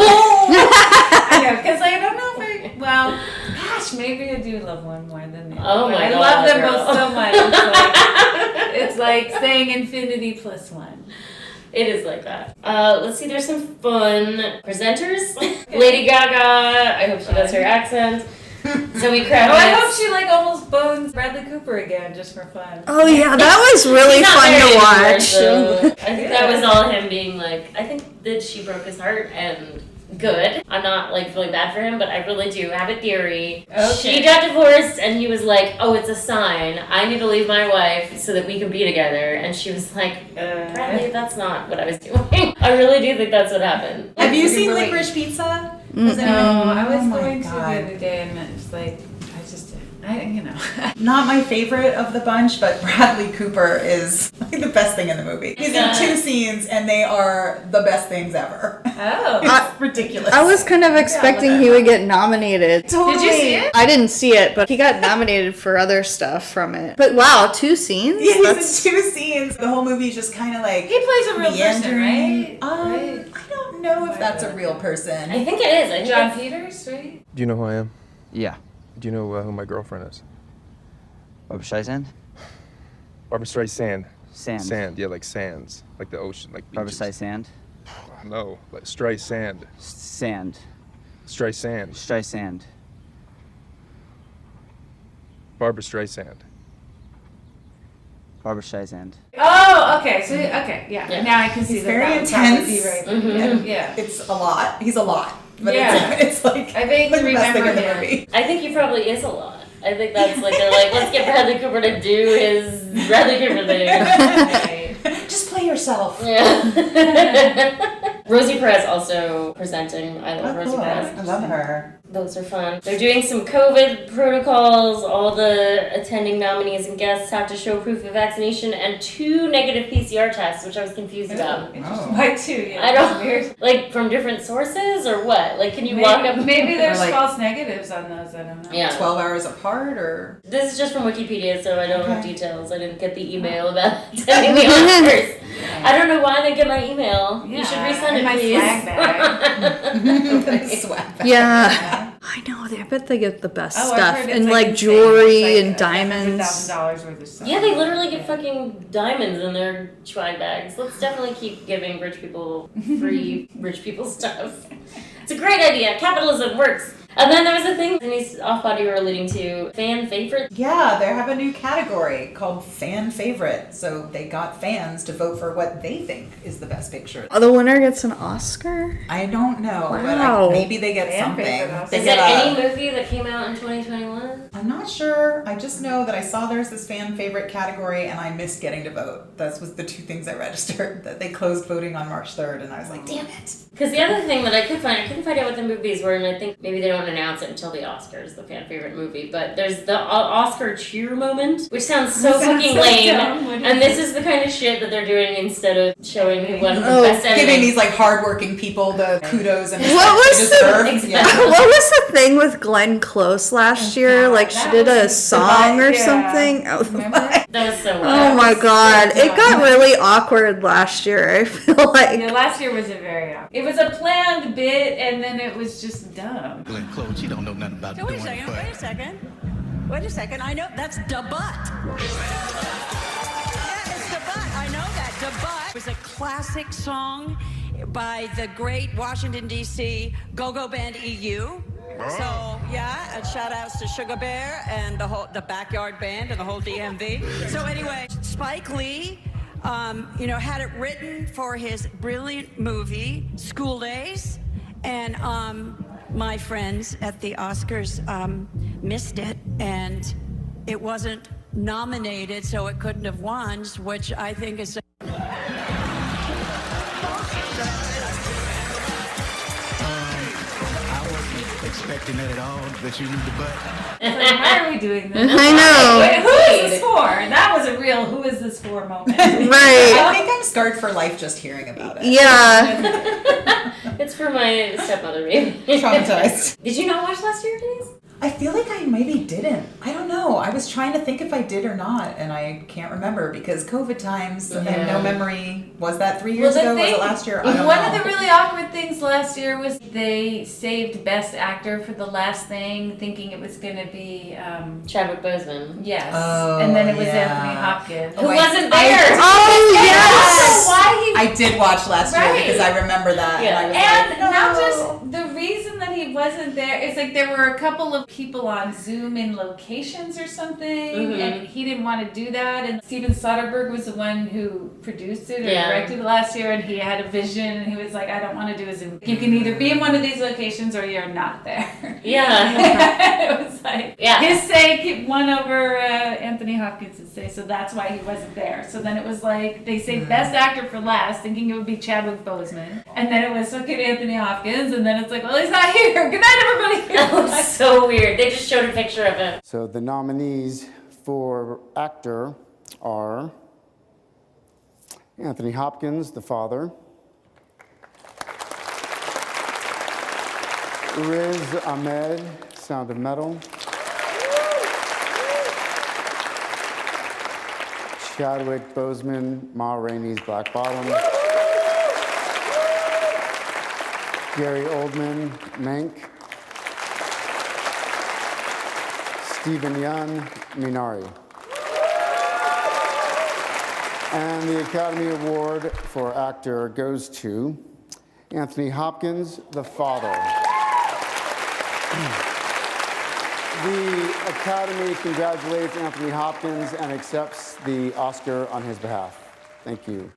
know, because I don't know if well, gosh, maybe I do love one more than the other. Oh my I God, love them girl. both so much. It's like saying infinity plus one. It is like that. Let's see, there's some fun presenters. Lady Gaga, I hope she does her accent. Zoe Kravitz. Oh, I hope she like almost bones Bradley Cooper again just for fun. Oh yeah, that was really He's not fun there to anymore, watch. so I think that was all him being like, I think that she broke his heart and good. I'm not like feeling bad for him, but I really do have a theory. Okay. She got divorced and he was like, oh, it's a sign. I need to leave my wife so that we can be together. And she was like, Bradley, that's not what I was doing. I really do think that's what happened. Have you seen Really? Licorice Pizza? No, I was Oh my going to the God. other day and it's like, I Not my favorite of the bunch, but Bradley Cooper is like the best thing in the movie. He's in 2 scenes, and they are the best things ever. Oh. It's ridiculous. I was kind of expecting he would get nominated. Totally. Did you see it? I didn't see it, but he got nominated for other stuff from it. But wow, 2 scenes? Yeah, he's in 2 scenes. The whole movie's just kind of like He plays a real person, meandering. right? I don't know if that's a real person. I think it is. John Peters, right? Do you know who I am? Yeah. Do you know who my girlfriend is? Barbara Streisand? Barbara Streisand. Sand. Sand, yeah, like sands. Like the ocean, like Barbara beaches. Streisand? No, like Streisand. Sand. Streisand. Streisand. Barbara Streisand. Barbara Streisand. Oh, okay. So, yeah. Now I can see He's that. very That would intense. probably be right. Yeah. It's a lot. He's a lot. But Yeah. it's like I vaguely the best thing remember in the him. movie. I think he probably is a lot. I think that's like, they're like, let's get Bradley Cooper to do his Bradley Cooper thing. Just play yourself. Yeah. Rosie Perez also presenting. I love Rosie Cool. Perez. I love her. Those are fun. They're doing some COVID protocols. All the attending nominees and guests have to show proof of vaccination and 2 negative PCR tests, which I was confused about. Why 2? Yeah, I that's don't, weird. like, from different sources or what? Like, can you Maybe, walk up? Maybe there's Or, like, false negatives on those. I don't know. Yeah. 12 hours apart or? This is just from Wikipedia, so I don't have Okay. details. I didn't get the email about attending the Oscars. I don't know why I didn't get my email. You should resend it, my please. swag bag. Swag bag. Yeah. I know. I bet they get the best Oh, I've stuff. heard it's, And like, like insane. jewelry It's, and diamonds. $100,000 worth of stuff. Yeah, they literally get fucking diamonds in their swag bags. Let's definitely keep giving rich people free rich people stuff. It's a great idea. Capitalism works. And then there was a thing Denise Off-Body were alluding to, fan favorite. Yeah, they have a new category called fan favorite. So they got fans to vote for what they think is the best picture. Oh, the winner gets an Oscar? I don't know, Wow. but maybe they get Fan something. favorite Oscar. They Is get that any movie that came out in 2021? I'm not sure. I just know that I saw there's this fan favorite category and I missed getting to vote. That was the 2 things I registered. That they closed voting on March 3rd and I was like, damn it. Because the other thing that I couldn't find out what the movies were, and I think maybe they don't announce it until the Oscars, the fan favorite movie, but there's the Oscar cheer moment, which sounds so fucking lame, and this is the kind of shit that they're doing instead of showing who won the best editing. Giving these like hardworking people the kudos and What respect was they deserve. Exactly. What was the thing with Glenn Close last year? Like she did a song or something. That was so Oh my god. It got really awkward last year, I feel like. Yeah, last year was a very awkward. It was a planned bit, and then it was just dumb. Glenn Close, you don't know nothing about Wait a second. I know that's da butt. Yeah, it's da butt. I know that. Da butt was a classic song by the great Washington, D.C. go-go band EU. So yeah, and shout outs to Sugar Bear and the Backyard Band and the whole DMV. So anyway, Spike Lee, had it written for his brilliant movie School Days, and my friends at the Oscars missed it, and it wasn't nominated, so it couldn't have won, which I think is. Expecting that at all, that you knew the butt. It's like, why are we doing this? I know. Wait, who is this for? That was a real who is this for moment. Right. I think I'm scarred for life just hearing about it. Yeah. It's for my stepmother, maybe. Traumatized. Did you not watch last year, Denise? I feel like I maybe didn't. I don't know. I was trying to think if I did or not, and I can't remember because COVID times, and I have no memory. Was that 3 years ago? Was it last year? I don't One know. of the really awkward things last year was they saved Best Actor for the last thing, thinking it was going to be Chadwick Boseman. Yes, Oh, and then it was yeah. Anthony Hopkins, Who wasn't there? Yes! Why he? I did watch last year Right. because I remember that. Yeah. And I was And like, not no. just the reason that he wasn't there, it's like there were a couple of people on Zoom in locations or something, and he didn't want to do that. And Steven Soderbergh was the one who produced it or directed it last year, and he had a vision, and he was like, I don't want to do a Zoom. You can either be in one of these locations or you're not there. Yeah. It was was like, Yeah. his say won over Anthony Hopkins' say, so that's why he wasn't there. So then it was like, they saved Best Actor for last, thinking it would be Chadwick Boseman. And then it was fucking Anthony Hopkins, and then it's like, well, he's not here. Good night, everybody. That was so weird. They just showed a picture of him. So the nominees for actor are Anthony Hopkins, the father, Riz Ahmed, Sound of Metal, Chadwick Boseman, Ma Rainey's Black Bottom, Gary Oldman, Mank, Stephen Yeun, Minari. And the Academy Award for actor goes to Anthony Hopkins, the father. The Academy congratulates Anthony Hopkins and accepts the Oscar on his behalf. Thank you.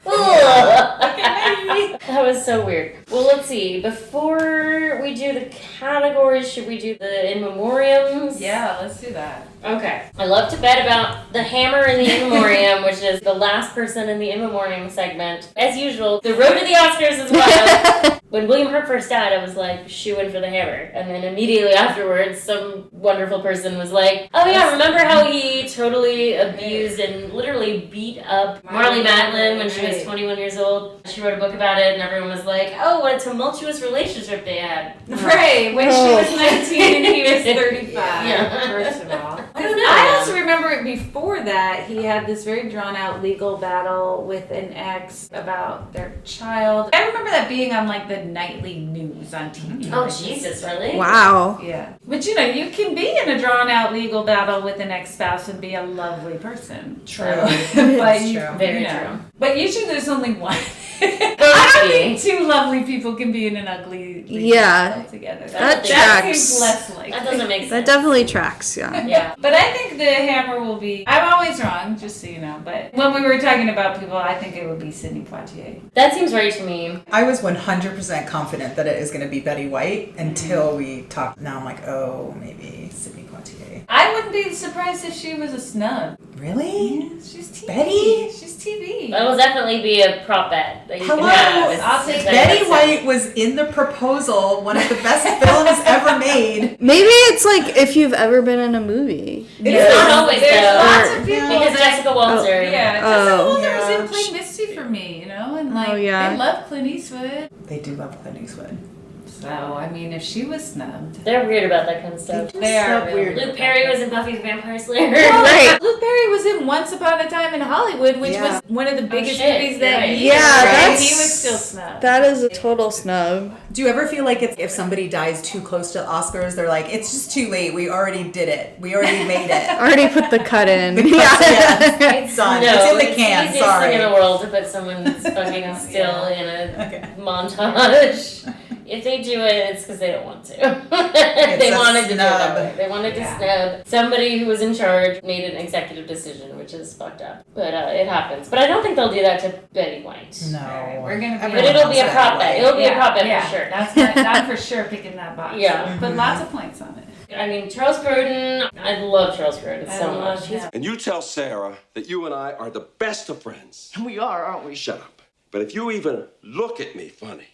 That was so weird. Well, let's see. Before we do the categories, should we do the in memoriams? Yeah, let's do that. Okay. I love to bet about the hammer in the in memoriam, which is the last person in the in memoriam segment. As usual, the road to the Oscars is wild. When William Hurt first died, I was like, shoo-in for the hammer. And then immediately afterwards, some wonderful person was like, oh yeah, remember how he totally abused and literally beat up Marlee Matlin when she was 21 years old? She wrote a book about it, and everyone was like, oh, what a tumultuous relationship they had. Right, when she was 19 and he was 35, Yeah. first of all. I don't know. I also remember before that, he had this very drawn-out legal battle with an ex about their child. I remember that being on, like, the nightly news on TV. Oh, Jesus, really? Wow. Yeah. But, you know, you can be in a drawn-out legal battle with an ex-spouse and be a lovely person. True. But you, True. Very you know. true. But usually there's only one. I don't think two lovely people can be in an ugly legal battle together. That That tracks. seems less likely. That doesn't make sense. That definitely tracks, yeah. Yeah. But I think the hammer will be, I'm always wrong, just so you know, but when we were talking about people, I think it would be Sidney Poitier. That seems right to me. I was 100% confident that it is going to be Betty White until we talked. Now I'm like, oh, maybe Sidney Poitier. I wouldn't be surprised if she was a snub. Really? Yeah, she's TV. Betty? She's TV. That will definitely be a prop bet that you Hello, can have. I'll take Betty White was in The Proposal, one of the best films ever made. Maybe it's like if you've ever been in a movie. It's not always There's though. lots of people Because Jessica Walter. Yeah, Oh. Jessica Walter was Yeah. in Play Misty for me, you know, and like, Oh, yeah. they love Clint Eastwood. They do love Clint Eastwood. So, I mean, if she was snubbed. They're weird about that kind of stuff. They are so really weird. Luke Perry was in Buffy the Vampire Slayer. Right. Luke Perry was in Once Upon a Time in Hollywood, which Yeah. was one of the biggest shit, movies that right. year. Yeah, right? that's- He was still snubbed. That is a total snub. Do you ever feel like if somebody dies too close to Oscars, they're like, it's just too late. We already did it. We already made it. Already put the cut in. Yeah. It's done. No, it's in the it's can. the easiest Sorry. thing in the world to put someone that's fucking still in a montage. If they do it, it's because they don't want to. They a wanted to do it that snub. way. They wanted to snub. Somebody who was in charge made an executive decision, which is fucked up. But it happens. But I don't think they'll do that to Betty White. No. We're gonna be But it'll be a prop bet. It'll be a prop bet for sure. That's I'm for sure picking that box. Yeah. But lots of points on it. I mean, Charles Grodin, I love Charles Grodin I so love much. him. And you tell Sarah that you and I are the best of friends. We are, aren't we? Shut up. But if you even look at me funny,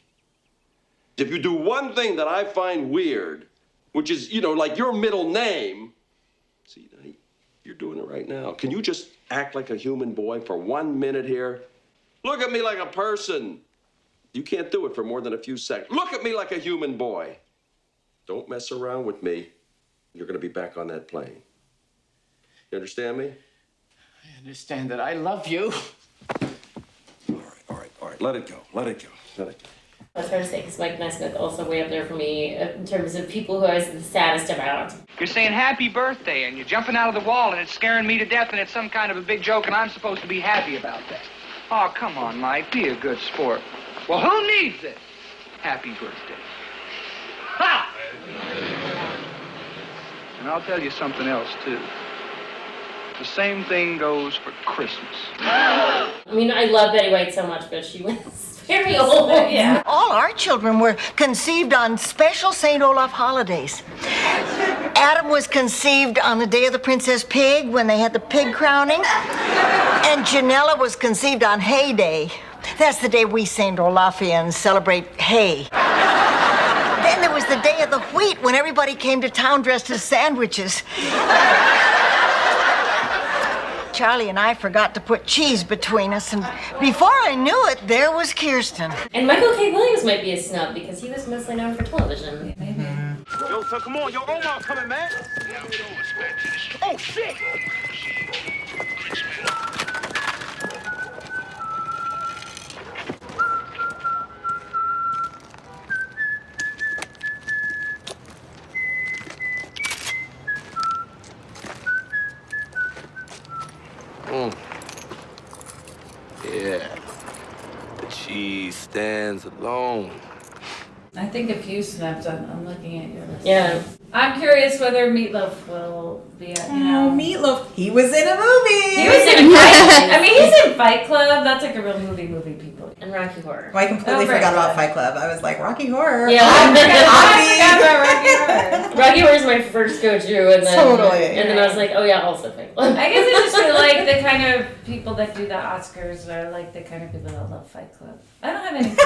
if you do one thing that I find weird, which is, you know, like your middle name, see, you're doing it right now. Can you just act like a human boy for 1 minute here? Look at me like a person. You can't do it for more than a few seconds. Look at me like a human boy. Don't mess around with me. You're going to be back on that plane. You understand me? I understand that I love you. All right. Let it go. Let it go. Let it go. I was trying to say, because Mike Nesmith also way up there for me in terms of people who I was the saddest about. You're saying happy birthday, and you're jumping out of the wall, and it's scaring me to death, and it's some kind of a big joke, and I'm supposed to be happy about that. Oh, come on, Mike. Be a good sport. Well, who needs it? Happy birthday. Ha! And I'll tell you something else, too. The same thing goes for Christmas. I mean, I love Betty White so much, but she was very old. Yeah. All our children were conceived on special St. Olaf holidays. Adam was conceived on the day of the Princess Pig when they had the pig crowning. And Janella was conceived on Hay Day. That's the day we St. Olafians celebrate hay. Then there was the day of the wheat when everybody came to town dressed as sandwiches. Charlie and I forgot to put cheese between us, and before I knew it, there was Kirsten. And Michael K. Williams might be a snub because he was mostly known for television. Maybe. Yo, son, come on. Yo, Omar coming, man. Oh, shit. Yeah. The cheese stands alone. I think a few snaps. I'm looking at your list. Yeah. I'm curious whether Meatloaf will be at, Meatloaf. He was in a movie. He was in Fight. I mean, he's in Fight Club. That's like a real movie people. And Rocky Horror. Well, I completely forgot about Fight Club. I was like, Rocky Horror. Yeah. I forgot about Rocky Horror. Rocky Horror is my first go-to, and then Totally. and then I was like, oh yeah, also Fight Club. I guess I just feel like the kind of people that do the Oscars are like the kind of people that love Fight Club. I don't have anything.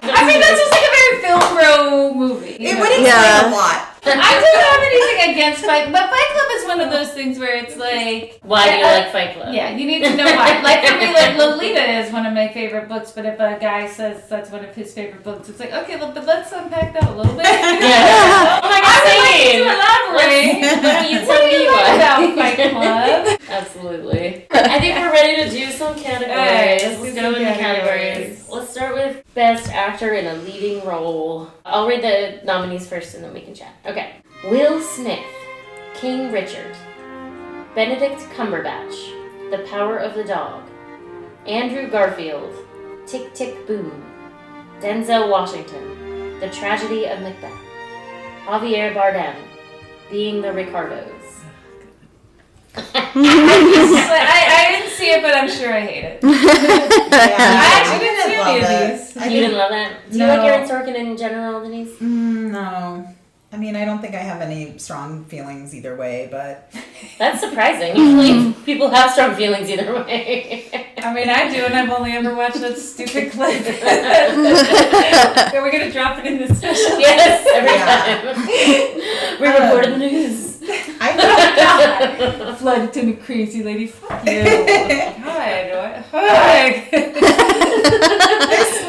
I mean, that's just like a very film bro movie. It would explain a lot. I don't have anything against Fight, but Fight Club is one of those things where it's like, why do you like Fight Club? Yeah, you need to know why. Like for me, like Lolita is one of my favorite books, but if a guy says that's one of his favorite books, it's like, okay, but let's unpack that a little bit. Yeah. Oh my God, I would like to elaborate. You What do you like about Fight Club? Absolutely. I think we're ready to do some categories. Let's Let's do go some with the categories. categories. Let's start with Best Actor in a Leading Role. I'll read the nominees first and then we can chat. Okay. Will Smith, King Richard. Benedict Cumberbatch, The Power of the Dog. Andrew Garfield, Tick Tick Boom. Denzel Washington, The Tragedy of Macbeth. Javier Bardem, Being the Ricardos. I didn't see it, but I'm sure I hate it. I actually didn't see any of these. You didn't love that? Do you like Aaron Sorkin in general, Denise? No. I mean, I don't think I have any strong feelings either way, but... That's surprising. Usually people have strong feelings either way. I mean, I do, and I've only ever watched that stupid clip. Are we going to drop it in the special? Yes, every time. We reported the news. Flooded to me, crazy lady. Fuck you. God.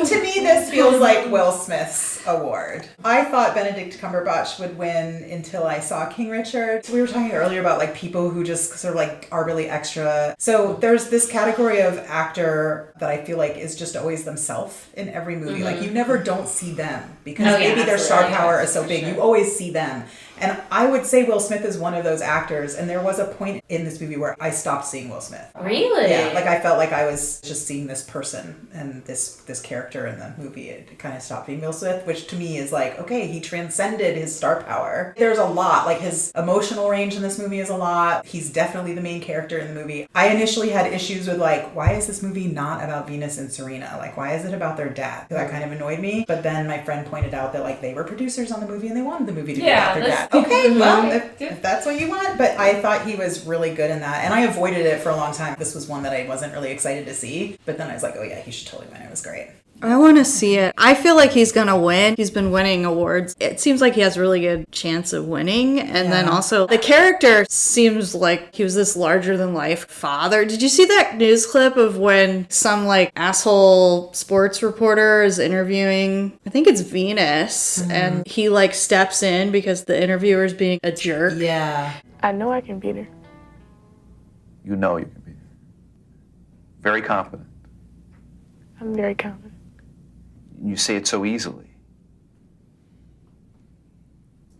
To me, this feels like Will Smith's award. I thought Benedict Cumberbatch would win until I saw King Richard. So we were talking earlier about like people who just sort of like are really extra. So there's this category of actor that I feel like is just always themselves in every movie. Like you never don't see them because maybe their star power is so big. You always see them. And I would say Will Smith is one of those actors. And there was a point in this movie where I stopped seeing Will Smith. Really? Yeah. Like I felt like I was just seeing this person and this character in the movie. It kind of stopped being Will Smith, which to me is like, okay, he transcended his star power. There's a lot. Like his emotional range in this movie is a lot. He's definitely the main character in the movie. I initially had issues with like, why is this movie not about Venus and Serena? Like, why is it about their dad? That kind of annoyed me. But then my friend pointed out that like they were producers on the movie and they wanted the movie to be about their dad. Okay, well, if that's what you want. But I thought he was really good in that. And I avoided it for a long time. This was one that I wasn't really excited to see. But then I was like, oh yeah, he should totally win. It was great. I want to see it. I feel like he's going to win. He's been winning awards. It seems like he has a really good chance of winning. And then also the character seems like he was this larger than life father. Did you see that news clip of when some like asshole sports reporter is interviewing, I think it's Venus, and he like steps in because the interviewer is being a jerk? Yeah. I know I can beat her. You know you can beat her. Very confident. I'm very confident. You say it so easily.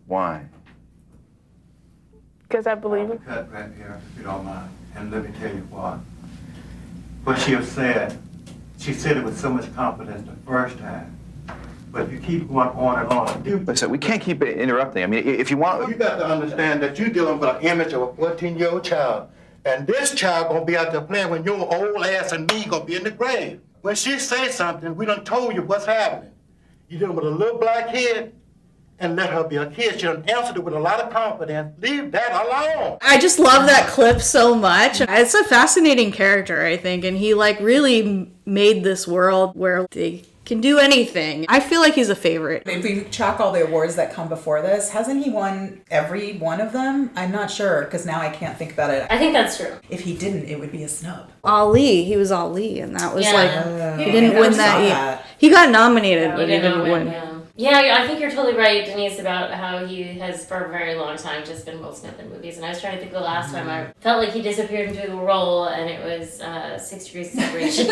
Why? Because I believe it. Cut right here, if you don't mind. And let me tell you what. What she has said, she said it with so much confidence the first time. But if you keep going on and on. Listen, we can't keep interrupting. I mean, if you want... You got to understand that you're dealing with an image of a 14-year-old child. And this child gonna be out there playing when your old ass and me gonna be in the grave. When she say something, we done told you what's happening. You dealing with a little black kid and let her be a kid. She done answered it with a lot of confidence. Leave that alone. I just love that clip so much. It's a fascinating character, I think, and he like really made this world where they can do anything. I feel like he's a favorite. If we track all the awards that come before this, hasn't he won every one of them? I'm not sure, because now I can't think about it. I think that's true. If he didn't, it would be a snub. Ali, he was Ali, and that was Yeah. he didn't win that year. He got nominated, but he didn't win. Yeah, I think you're totally right, Denise, about how he has for a very long time just been Will Smith in movies. And I was trying to think the last time I felt like he disappeared into the role, and it was 6 Degrees of Separation.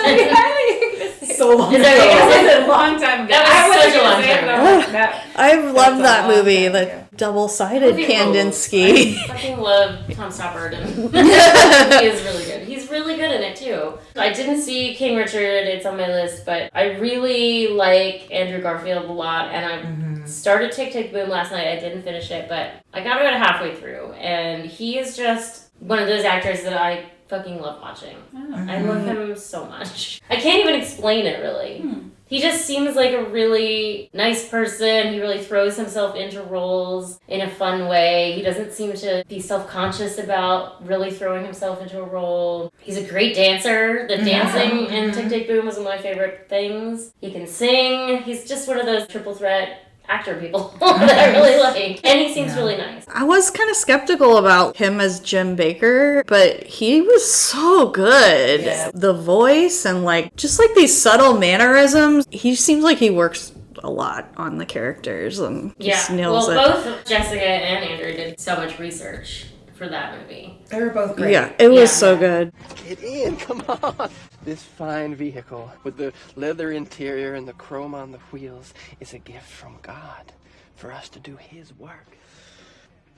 So long ago. It was a long time ago. That was such a long time ago. I love that movie, the double-sided Kandinsky. I fucking love Tom Stoppard. He is really good. He's really good in it, too. I didn't see King Richard. It's on my list, but I really like Andrew Garfield a lot, and I started Tick, Tick, Boom last night. I didn't finish it, but I got about halfway through, and he is just one of those actors that I fucking love watching. I love him so much. I can't even explain it, really. He just seems like a really nice person. He really throws himself into roles in a fun way. He doesn't seem to be self-conscious about really throwing himself into a role. He's a great dancer. The dancing in Tick, Tick, Boom was one of my favorite things. He can sing. He's just one of those triple threat actor people that I really like. And he seems really nice. I was kind of skeptical about him as Jim Baker, but he was so good. Yeah. The voice and like just like these subtle mannerisms. He seems like he works a lot on the characters and just nails it. Both Jessica and Andrew did so much research for that movie. They were both great. Yeah, it was so good. Get in, come on. This fine vehicle with the leather interior and the chrome on the wheels is a gift from God for us to do his work.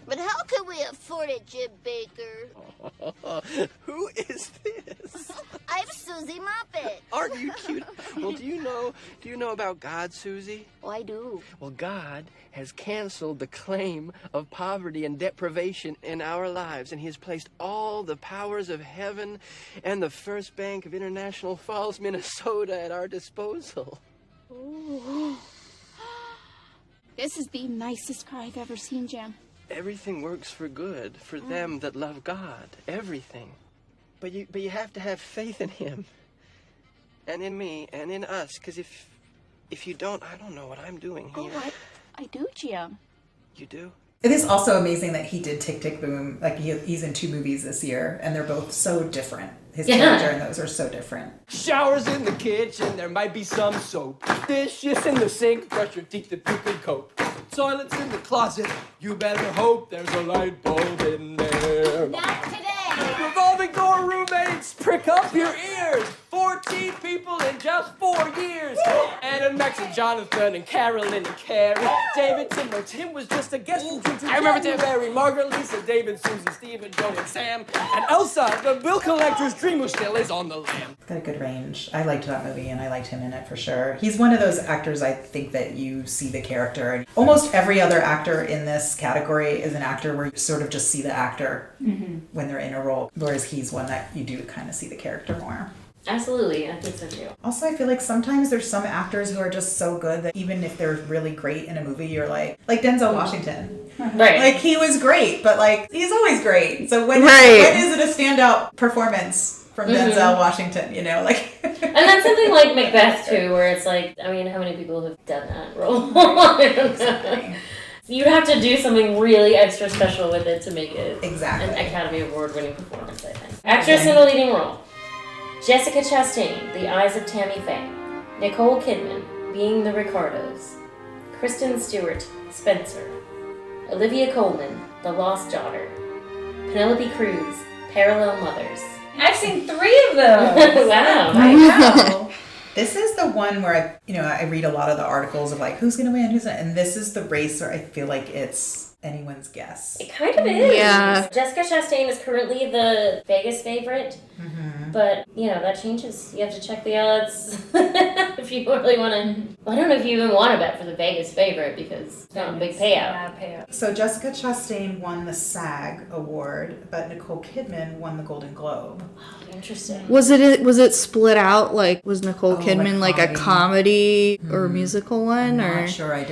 But how can we afford it, Jim Baker? Who is this? I'm Susie Moppet. Aren't you cute? Well, do you know about God, Susie? Oh, I do. Well, God has canceled the claim of poverty and deprivation in our lives, and he has placed all the powers of heaven and the First Bank of International Falls, Minnesota at our disposal. Oh. This is the nicest car I've ever seen, Jim. Everything works for good for them that love God. Everything. But you have to have faith in him. And in me and in us. Because if you don't, I don't know what I'm doing here. Oh, I do, Jim. You do? It is also amazing that he did Tick, Tick, Boom. Like, he's in 2 movies this year, and they're both so different. His character in those are so different. Showers in the kitchen, there might be some soap. Dishes in the sink, brush your teeth if you can cope. Toilets in the closet, you better hope there's a light bulb in there. Not today. Revolving door roommates, prick up your ears. 14 people in just 4 years. Anna, Max, and Jonathan, and Carolyn, and Carrie. David, Tim was just a guest from Tim. I remember Tim, Barry, Margaret, Lisa, David, Susie, Stephen, Joe, and Sam. And Elsa, the bill collector's dream who still is on the lam. It's got a good range. I liked that movie, and I liked him in it for sure. He's one of those actors I think that you see the character. Almost every other actor in this category is an actor where you sort of just see the actor when they're in a role, whereas he's one that you do kind of see the character more. Absolutely, I think so too. Also, I feel like sometimes there's some actors who are just so good that even if they're really great in a movie, you're like Denzel Washington. Right. Like, he was great, but like, he's always great. So when is it a standout performance from Denzel Washington, you know? Like, and that's something like Macbeth too, where it's like, I mean, how many people have done that role? Exactly. You'd have to do something really extra special with it to make it an Academy Award-winning performance, I think. Actress in the leading role. Jessica Chastain, The Eyes of Tammy Faye. Nicole Kidman, Being the Ricardos. Kristen Stewart, Spencer. Olivia Colman, The Lost Daughter. Penelope Cruz, Parallel Mothers. I've seen 3 of those. Wow. I know. This is the one where I read a lot of the articles of like, who's going to win, who's not, and this is the race where I feel like it's anyone's guess. It kind of is. Yeah. Jessica Chastain is currently the Vegas favorite, but that changes. You have to check the odds if you really want to. I don't know if you even want to bet for the Vegas favorite because it's not a big payout. Not a payout. So Jessica Chastain won the SAG award, but Nicole Kidman won the Golden Globe. Interesting. Was it split out? Like, was Nicole Kidman like a comedy or a musical one? I'm or not sure. I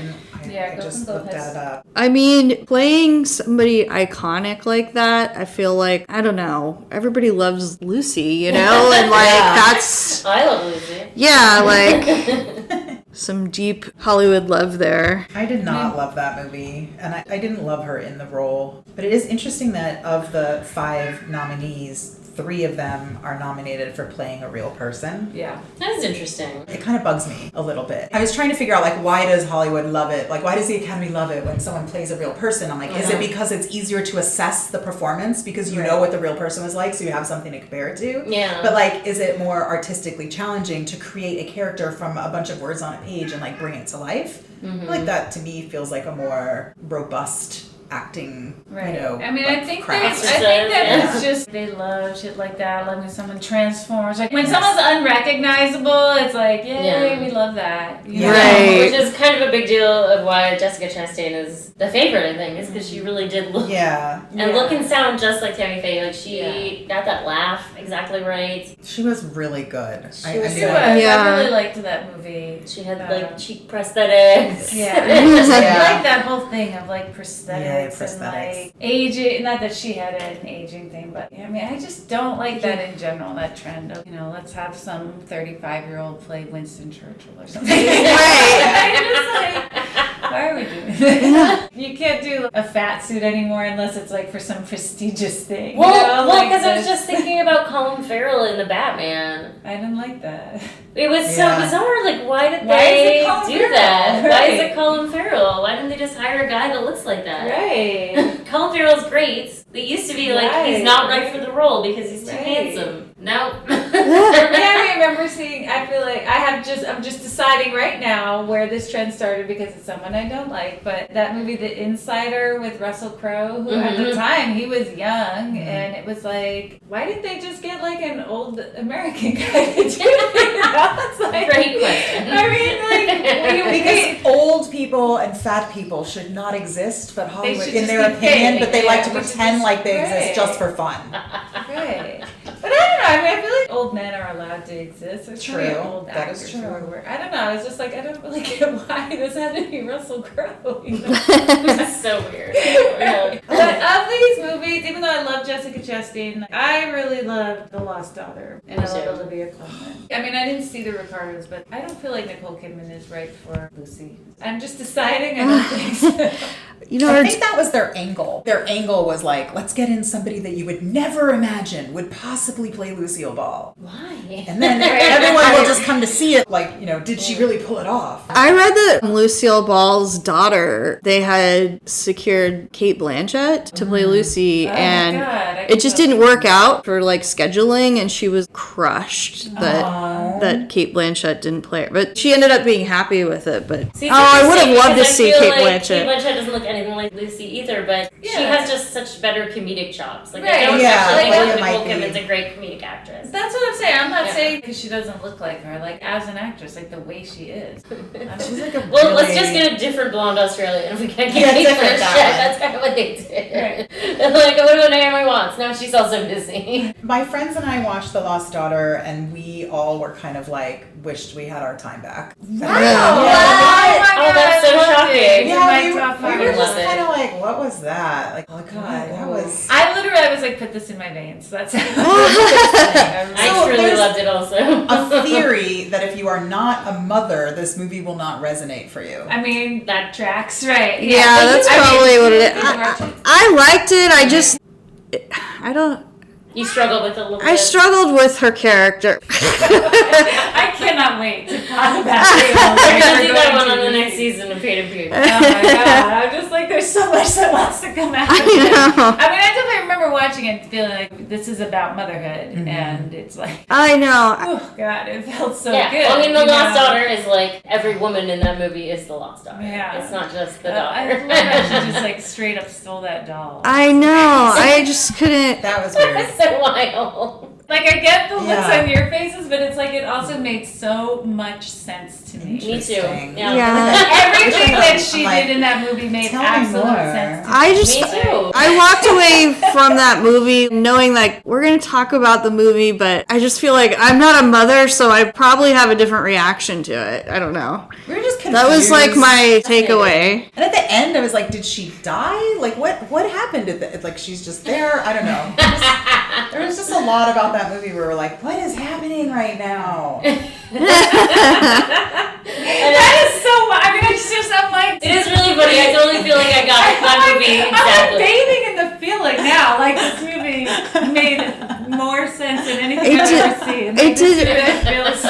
just looked that up. I mean, playing somebody iconic like that, I feel like, I don't know, everybody loves Lucy, you know? And like, that's... I love Lucy. Yeah, like... some deep Hollywood love there. I did not love that movie, and I didn't love her in the role. But it is interesting that of the 5 nominees, 3 of them are nominated for playing a real person. Yeah. That is interesting. It kind of bugs me a little bit. I was trying to figure out, like, why does Hollywood love it? Like, why does the Academy love it when someone plays a real person? I'm like, is it because it's easier to assess the performance because you know what the real person was like, so you have something to compare it to? Yeah. But, like, is it more artistically challenging to create a character from a bunch of words on a page and, like, bring it to life? Mm-hmm. Like, that, to me, feels like a more robust acting, Right. you know, I mean, like, I think craft. that it's just they love shit like that. Like when someone transforms, like when someone's unrecognizable, it's like, yay, we love that. You know? Right. Which is kind of a big deal of why Jessica Chastain is the favorite, I think, is because she really did look and look and sound just like Tammy Faye. Like she got that laugh exactly right. She was really good. She was. I really liked that movie. She had like cheek prosthetics. Yeah. I like that whole thing of like prosthetics. And like aging, not that she had an aging thing, but I mean, I just don't like that in general, that trend of, you know, let's have some 35-year-old play Winston Churchill or something. I'm just like, why are we doing this? You can't do a fat suit anymore unless it's like for some prestigious thing. Well, like because I was just thinking about Colin Farrell in the Batman. I didn't like that. It was so bizarre. Like, why did Why is they it Colin do Farrell? that? Right. Why is it Colin Farrell? Why didn't they just hire a guy that looks like that? Right. Colin Farrell's great. It used to be like he's not right for the role because he's too handsome. No. For me, I remember seeing. I feel like I'm just deciding right now where this trend started because it's someone I don't like. But that movie, The Insider, with Russell Crowe, who at the time he was young, and it was like, why didn't they just get like an old American guy to do it? It's like, great question. I mean, like because old people and fat people should not exist, but Hollywood, should in just their be opinion, fake. but they like to We should pretend just- like they right. exist just for fun. Right. But I don't know. I mean, I feel like old men are allowed to exist. There's plenty of True. old That actors is who true. are. I don't know. It's just like I don't really get why this had to be Russell Crowe. You know? That's so weird. Yeah. But of these movies, even though I love Jessica Chastain, I really love The Lost Daughter and I love Olivia Colman. I mean, I didn't see the Ricardos, but I don't feel like Nicole Kidman is right for Lucy. I'm just deciding. I don't think so. You know, I think that was their angle. Their angle was like, let's get in somebody that you would never imagine would possibly play Lucille Ball. Why? And then everyone will just come to see it like, you know, did she really pull it off? I read that Lucille Ball's daughter, they had secured Cate Blanchett to play Lucy, and it just didn't work out for like scheduling, and she was crushed that Cate Blanchett didn't play her. But she ended up being happy with it. But See, I would have loved to see Cate Kate Blanchett. Blanchett doesn't look anything like Lucy either, but she has just such better comedic chops. Like, Right. I don't Yeah, actually like, think it Nicole might be. Kidman's a great comedic actress. That's what I'm saying. I'm not saying because she doesn't look like her. Like as an actress, like the way she is. She's like a Well, let's just get a different blonde Australian if we can't get Kate Blanchett. That's kind of what they did. Like, what about Naomi Watts? Now she's also busy. My friends and I watched The Lost Daughter, and we all were kind of like, wished we had our time back. Wow. Oh, that's so shocking. Yeah, we I were just love it. kind of like, what was that? Like, oh god, that was. I was like, put this in my veins. That's how I truly there's loved it also. a theory that if you are not a mother, this movie will not resonate for you. I mean, that tracks, right? Yeah, that's probably what it is. I liked it. I don't. You struggled with it a little bit. I struggled with her character. I cannot wait to talk about it. We're going to do that one on the next season of Paid and Puke. Oh my god, I'm just like, there's so much that wants to come out of it. know. I mean, I definitely remember watching it and feeling like this is about motherhood, and it's like, I know. oh god, it felt so Yeah, good. well, I mean, The you Lost know? Daughter is like, every woman in that movie is the Lost Daughter. Yeah. It's not just the I daughter. love how she just like straight up stole that doll. I know. I just couldn't. That was weird. That's so wild. Like Like, I get the looks Yeah. on your faces, but it's like it also made so much sense to me. Me too. Everything that she I'm like, did in that movie made tell me absolute more. sense to me. I just, Me too. I walked away from that movie knowing like we're going to talk about the movie, but I just feel like I'm not a mother, so I probably have a different reaction to it. I don't know. We were just confused. That was like my takeaway. And at the end, I was like, did she die? Like, what happened? Like, she's just there? I don't know. There was just a lot about that movie where we're like, what is happening right now? That is so. I mean, it's just. I'm like. It is really funny. I totally feel like I got that movie I'm exactly. like bathing in the feeling now. Like this movie made more sense than anything It I've did- ever seen. it did- It feels so.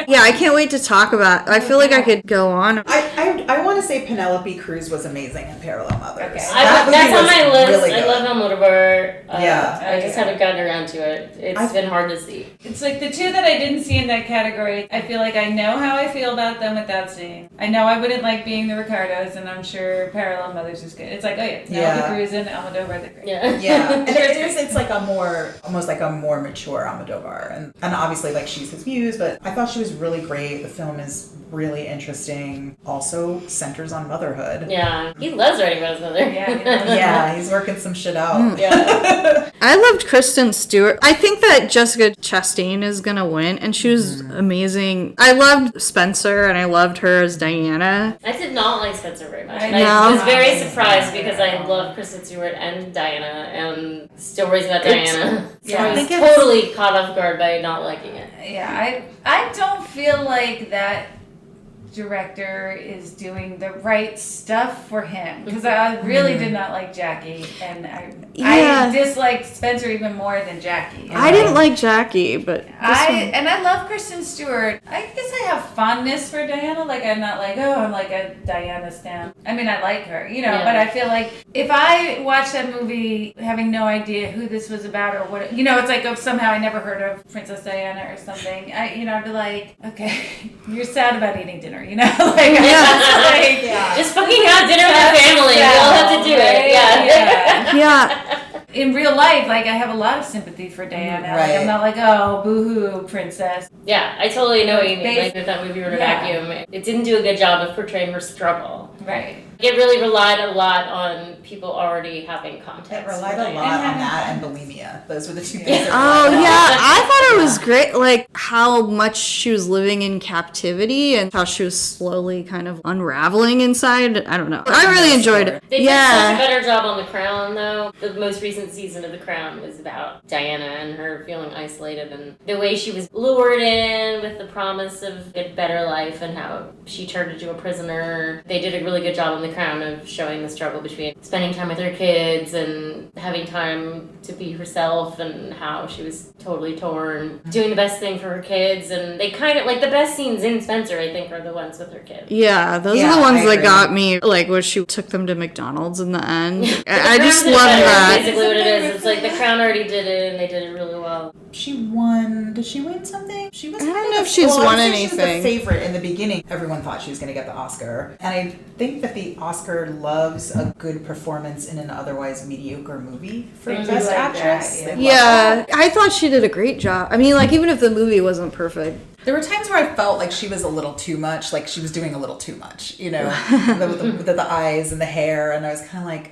Yeah, I can't wait to talk about it. I feel like I could go on. I want to say Penelope Cruz was amazing in Parallel Mothers. Okay. That's on my list. Really I good. love Almodovar. Yeah. I just haven't gotten around to it. It's been hard to see. It's like the two that I didn't see in that category. I feel like I know how I feel about them without seeing. I know I wouldn't like being the Ricardos, and I'm sure Parallel Mothers is good. It's like, oh yeah, Penelope Cruz and Almodovar, they're great. Yeah. Yeah, and it's like almost like a more mature Almodovar, and obviously like she's his muse, but I thought she was really great. The film is really interesting. Also centers on motherhood. Yeah, he loves writing about his mother. Yeah, he's working some shit out. Yeah. I loved Kristen Stewart. I think that Jessica Chastain is gonna win, and she was amazing. I loved Spencer, and I loved her as Diana. I did not like Spencer very much. No. I was very surprised because I love Kristen Stewart and Diana and stories about Diana. So I was totally caught off guard by not liking it. Yeah, I don't feel like that director is doing the right stuff for him, because I really did not like Jackie, and I disliked Spencer even more than Jackie. I didn't like Jackie, but I love Kristen Stewart. I guess I have fondness for Diana. Like, I'm not like, oh, I'm like a Diana stan. I mean, I like her, but I feel like if I watched that movie having no idea who this was about or what, it's like if somehow I never heard of Princess Diana or something, I'd be like, okay, you're sad about eating dinner, just fucking have dinner with your family. We all have to do it. Yeah. In real life, like, I have a lot of sympathy for Diana. Like, I'm not like, oh, boo-hoo, princess. Yeah, I totally know what you mean. Like, if that movie were in a Yeah. vacuum, it didn't do a good job of portraying her struggle. Right. It really relied a lot on people already having context. It relied a lot on that and bulimia. Those were the two things. Oh yeah, I thought it was great, like how much she was living in captivity and how she was slowly kind of unraveling inside. I don't know. I really enjoyed it. They did such a better job on The Crown, though. The most recent season of The Crown was about Diana and her feeling isolated, and the way she was lured in with the promise of a better life and how she turned into a prisoner. They did a really good job on The Crown of showing the struggle between spending time with her kids and having time to be herself, and how she was totally torn, doing the best thing for her kids. And they kind of, like, the best scenes in Spencer, I think, are the ones with her kids. Yeah, those are the ones that got me, like where she took them to McDonald's in the end. I just love that. Basically what it is. It's like The Crown already did it, and they did it really well. She won. Did she win something? She was. I don't know if she's won anything. She was the favorite in the beginning. Everyone thought she was going to get the Oscar, and I think that the Oscar loves a good performance in an otherwise mediocre movie for Best Actress. Yeah, I thought she did a great job. I mean, like, even if the movie wasn't perfect. There were times where I felt like she was a little too much, like she was doing a little too much, with the eyes and the hair, and I was kind of like,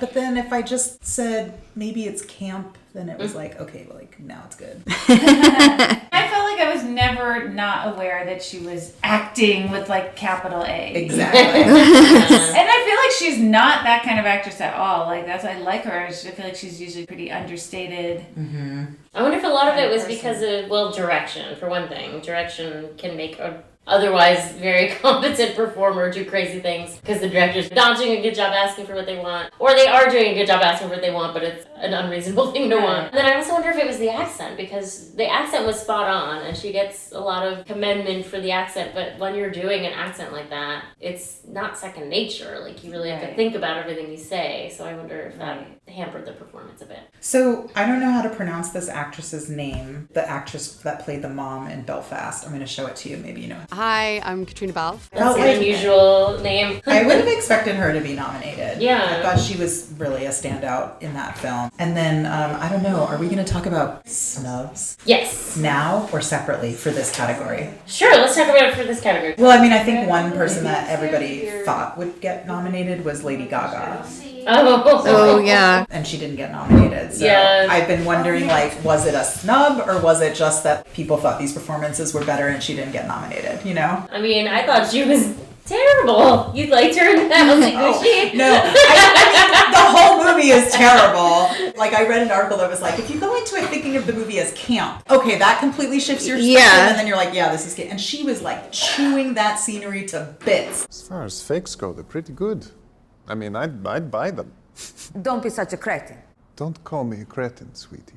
but then if I just said maybe it's camp, then it was like, okay, well, like, now it's good. I felt like I was never not aware that she was acting with, like, capital A. Exactly. And I feel like she's not that kind of actress at all. Like, I like her. I feel like she's usually pretty understated. Mm-hmm. I wonder if a lot of it was because of, direction, for one thing. Direction can make a otherwise very competent performer do crazy things because the director's not doing a good job asking for what they want, or they are doing a good job asking for what they want, but it's an unreasonable thing to want. And then I also wonder if it was the accent, because the accent was spot on and she gets a lot of commendment for the accent, but when you're doing an accent like that, it's not second nature. Like, you really have to think about everything you say. So I wonder if that hampered the performance a bit. So I don't know how to pronounce this actress's name, the actress that played the mom in Belfast. I'm going to show it to you, maybe you know. Hi, I'm Katrina Balfe. That's an unusual name. I would have expected her to be nominated. Yeah. I thought she was really a standout in that film. And then, I don't know, are we going to talk about SNUBS? Yes. Now or separately for this category? Sure, let's talk about it for this category. Well, I mean, I think one person that everybody thought would get nominated was Lady Gaga. Oh, yeah. And she didn't get nominated. So Yeah. I've been wondering, like, was it a snub or was it just that people thought these performances were better and she didn't get nominated, you know? I mean, I thought she was terrible. You liked her? I was like, was she? No, I mean, the whole movie is terrible. Like, I read an article that was like, if you go into it thinking of the movie as camp, okay, that completely shifts your perspective, Yeah. and then you're like, yeah, this is camp. And she was like chewing that scenery to bits. As far as fakes go, they're pretty good. I mean, I'd buy them. Don't be such a cretin. Don't call me a cretin, sweetie.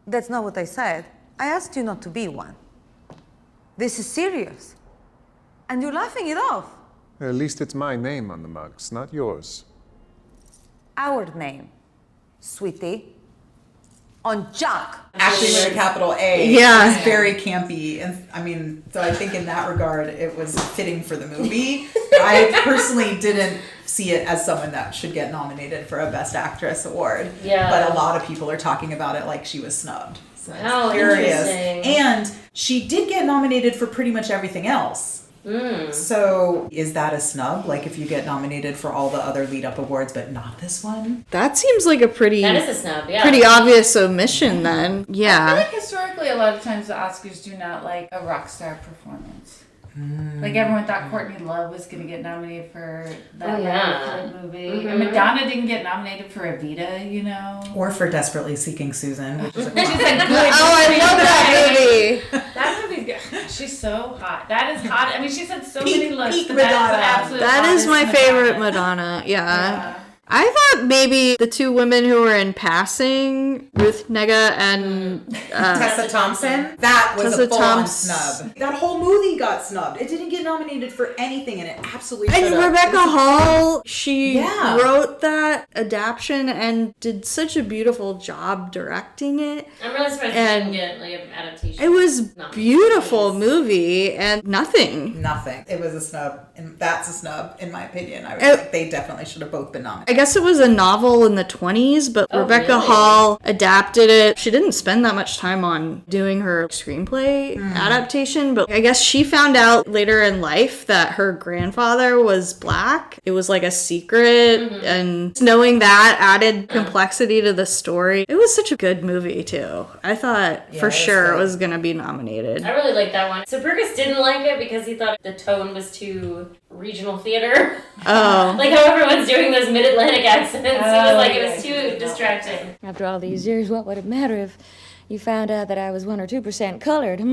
That's not what I said. I asked you not to be one. This is serious. And you're laughing it off. At least it's my name on the mugs, not yours. Our name, sweetie, on Jack. Actually, with a capital A. Yeah. It's very campy. And I mean, so I think in that regard, it was fitting for the movie. I personally didn't see it as someone that should get nominated for a Best Actress award. Yeah. But a lot of people are talking about it like she was snubbed. So Wow, it's curious. interesting. And she did get nominated for pretty much everything else. So is that a snub? Like if you get nominated for all the other lead up awards but not this one? That seems like a pretty That is a snub, yeah. pretty obvious omission then. I Yeah. feel like historically, a lot of times the Oscars do not like a rock star performance. Like everyone thought Courtney Love was going to get nominated for that Flip movie. Mhm. And Madonna didn't get nominated for Evita, you know. Or for Desperately Seeking Susan, which is a Which is a good I love that movie. That movie's good. She's so hot. That is hot. I mean, she's had so many looks. peak but that is Madonna. absolute That is hottest my Madonna. favorite Madonna. Yeah. I thought maybe the two women who were in Passing, Ruth Negga and Tessa Thompson. That was Tessa a full-on Thompson. snub. That whole movie got snubbed. It didn't get nominated for anything, and it absolutely And should have. Rebecca Hall, she Yeah. wrote that adaptation and did such a beautiful job directing it. I'm really surprised And she didn't get like an adaptation. It was beautiful movie and nothing. Nothing. It was a snub, and that's a snub in my opinion. I was It- like, they definitely should have both been nominated. I guess it was a novel in the 20s, but Oh, Rebecca really? Hall adapted it. She didn't spend that much time on doing her screenplay adaptation, but I guess she found out later in life that her grandfather was black. It was like a secret, and knowing that added complexity to the story. It was such a good movie, too. I thought Yeah, for it was sure good. it was going to be nominated. I really like that one. So Burgess didn't like it because he thought the tone was too regional theater. Oh. Like how everyone's doing those mid-Atlantic accents. He was like, it was yeah. too distracting. After all these years, what would it matter if you found out that I was 1 or 2% colored, Well,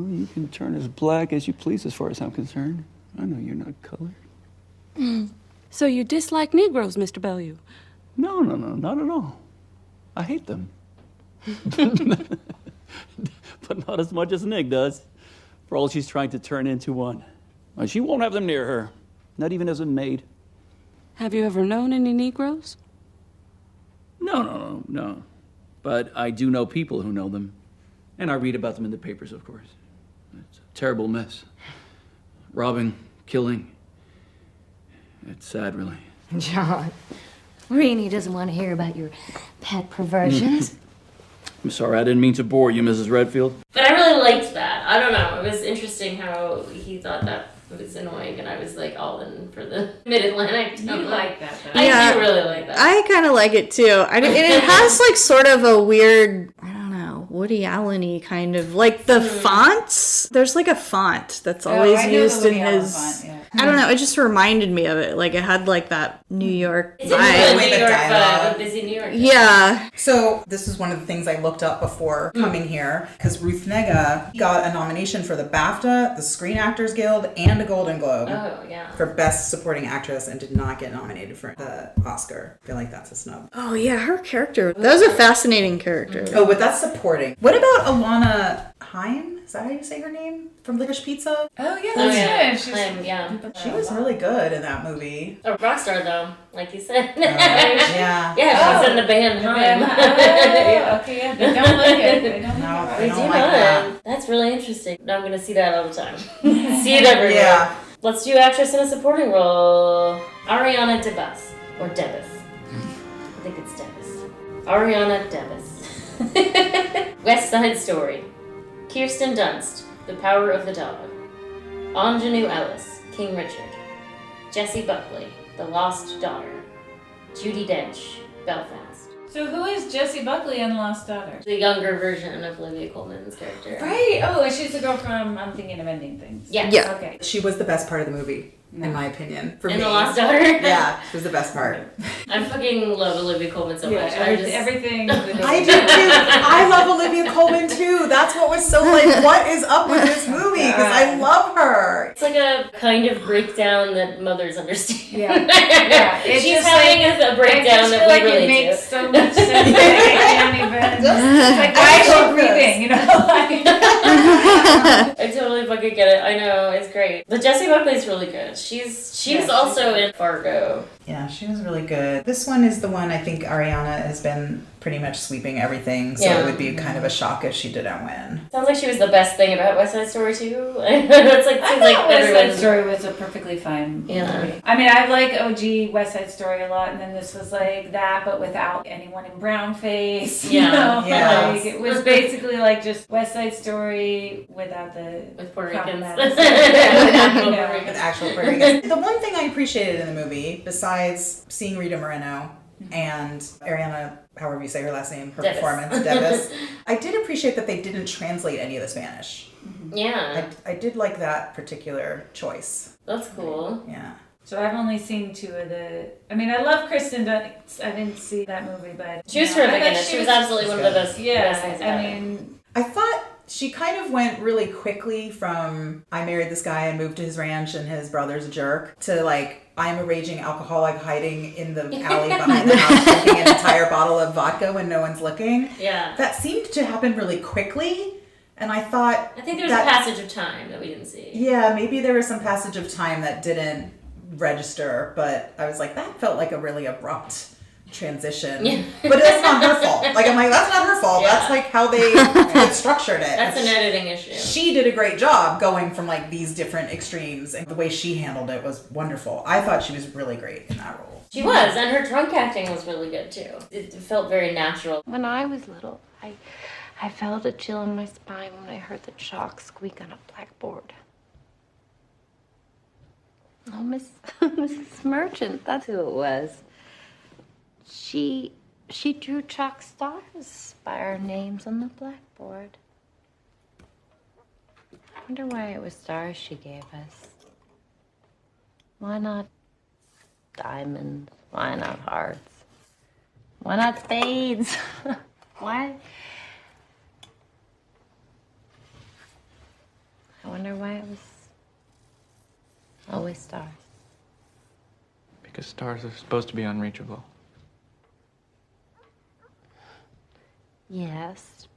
you can turn as black as you please as far as I'm concerned. I know you're not colored. So you dislike Negroes, Mr. Bellew? No, not at all. I hate them. But not as much as Nick does, for all she's trying to turn into one. Well, she won't have them near her, not even as a maid. Have you ever known any Negroes? No. But I do know people who know them. And I read about them in the papers, of course. It's a terrible mess. Robbing, killing. It's sad, really. John, Renee doesn't want to hear about your pet perversions. I'm sorry, I didn't mean to bore you, Mrs. Redfield. But I really liked that. I don't know. It was interesting how he thought that was annoying, and I was like all in for the mid-Atlantic tone. You like that, though. I do really like that. I kind of like it too. It has like sort of a weird, I don't know, Woody Allen-y kind of like the fonts. There's like a font that's always I know used the in Woody Allen his. font, yeah. I don't know. It just reminded me of it. Like it had like that New York It's a vibe. New York dialogue. vibe, a busy New York. Yeah. So this is one of the things I looked up before coming here, because Ruth Negga got a nomination for the BAFTA, the Screen Actors Guild, and a Golden Globe Oh, yeah. for Best Supporting Actress, and did not get nominated for the Oscar. I feel like that's a snub. Oh yeah, her character. That was a fascinating character. Oh, but that's supporting. What about Alana Haim? Is that how you say her name? From Licorice Pizza? Oh, yeah, Oh, that's yeah. good. She's Yeah. She was really good in that movie. A rock star, though, like you said. Yeah. Yeah, she's in the band Heim. Okay, yeah, they don't like it. They don't like it. They do not. That's really interesting. Now I'm going to see that all the time. See it everywhere. Yeah. Let's do actress in a supporting role. Ariana DeBus. Or Debus. I think it's Debus. Ariana Debus. West Side Story. Kirsten Dunst, The Power of the Dog. Anjanou Ellis, King Richard. Jessie Buckley, The Lost Daughter. Judi Dench, Belfast. So who is Jessie Buckley in Lost Daughter? The younger version of Olivia Colman's character. Right. Oh, and she's the girl from I'm Thinking of Ending Things. Yes. Yeah. Okay. She was the best part of the movie, in my opinion. For In me. The Lost Daughter? Yeah, she was the best part. I fucking love Olivia Colman so much. Everything. I do too. I love Olivia Colman too. That's what was so like, what is up with this movie? Because I love her. It's like a kind of breakdown that mothers understand. Yeah. It's She's just having like, a breakdown I just that feel we like really it makes do. so much sense. I can't even. It's like, why is she breathing? You know? I totally fucking get it. I know, it's great. But Jessie Buckley's really good. She's also in Fargo. Yeah, she was really good. This one is the one I think Ariana has been pretty much sweeping everything, so it would be kind of a shock if she didn't win. Sounds like she was the best thing about West Side Story too. That's like seems like West Side everyone. Story was a perfectly fine movie. I mean, I like OG West Side Story a lot, and then this was like that, but without anyone in brown face. Yeah. You know? Yeah. Like, it was basically like just West Side Story without the with Puerto Ricans. problematic- With actual Puerto Ricans. The one thing I appreciated in the movie, besides seeing Rita Moreno and Ariana, however you say her last name, her Debus. performance, Debus, I did appreciate that they didn't translate any of the Spanish. Yeah. I did like that particular choice. That's cool. Yeah. So I've only seen 2 of the. I mean, I love Kristen Dunst. I didn't see that movie, but She was you know, terrific I in thought it. She was absolutely one of the best. Yeah, best things I about it. mean, I thought she kind of went really quickly from I married this guy and moved to his ranch and his brother's a jerk to like I'm a raging alcoholic hiding in the alley behind the house drinking an entire bottle of vodka when no one's looking. Yeah. That seemed to happen really quickly. And I thought I think there was a passage of time that we didn't see. Yeah, maybe there was some passage of time that didn't register, but I was like, that felt like a really abrupt transition. Yeah. But that's not her fault. Like, I'm like, that's not her fault. Yeah. That's like how they structured it. That's an editing issue. She did a great job going from like these different extremes, and the way she handled it was wonderful. I thought she was really great in that role. She was, and her drunk acting was really good too. It felt very natural. When I was little, I felt a chill in my spine when I heard the chalk squeak on a blackboard. Oh, Mrs. Merchant, that's who it was. She drew chalk stars by our names on the blackboard. I wonder why it was stars she gave us. Why not diamonds? Why not hearts? Why not spades? Why? I wonder why it was always stars. Because stars are supposed to be unreachable. Yes,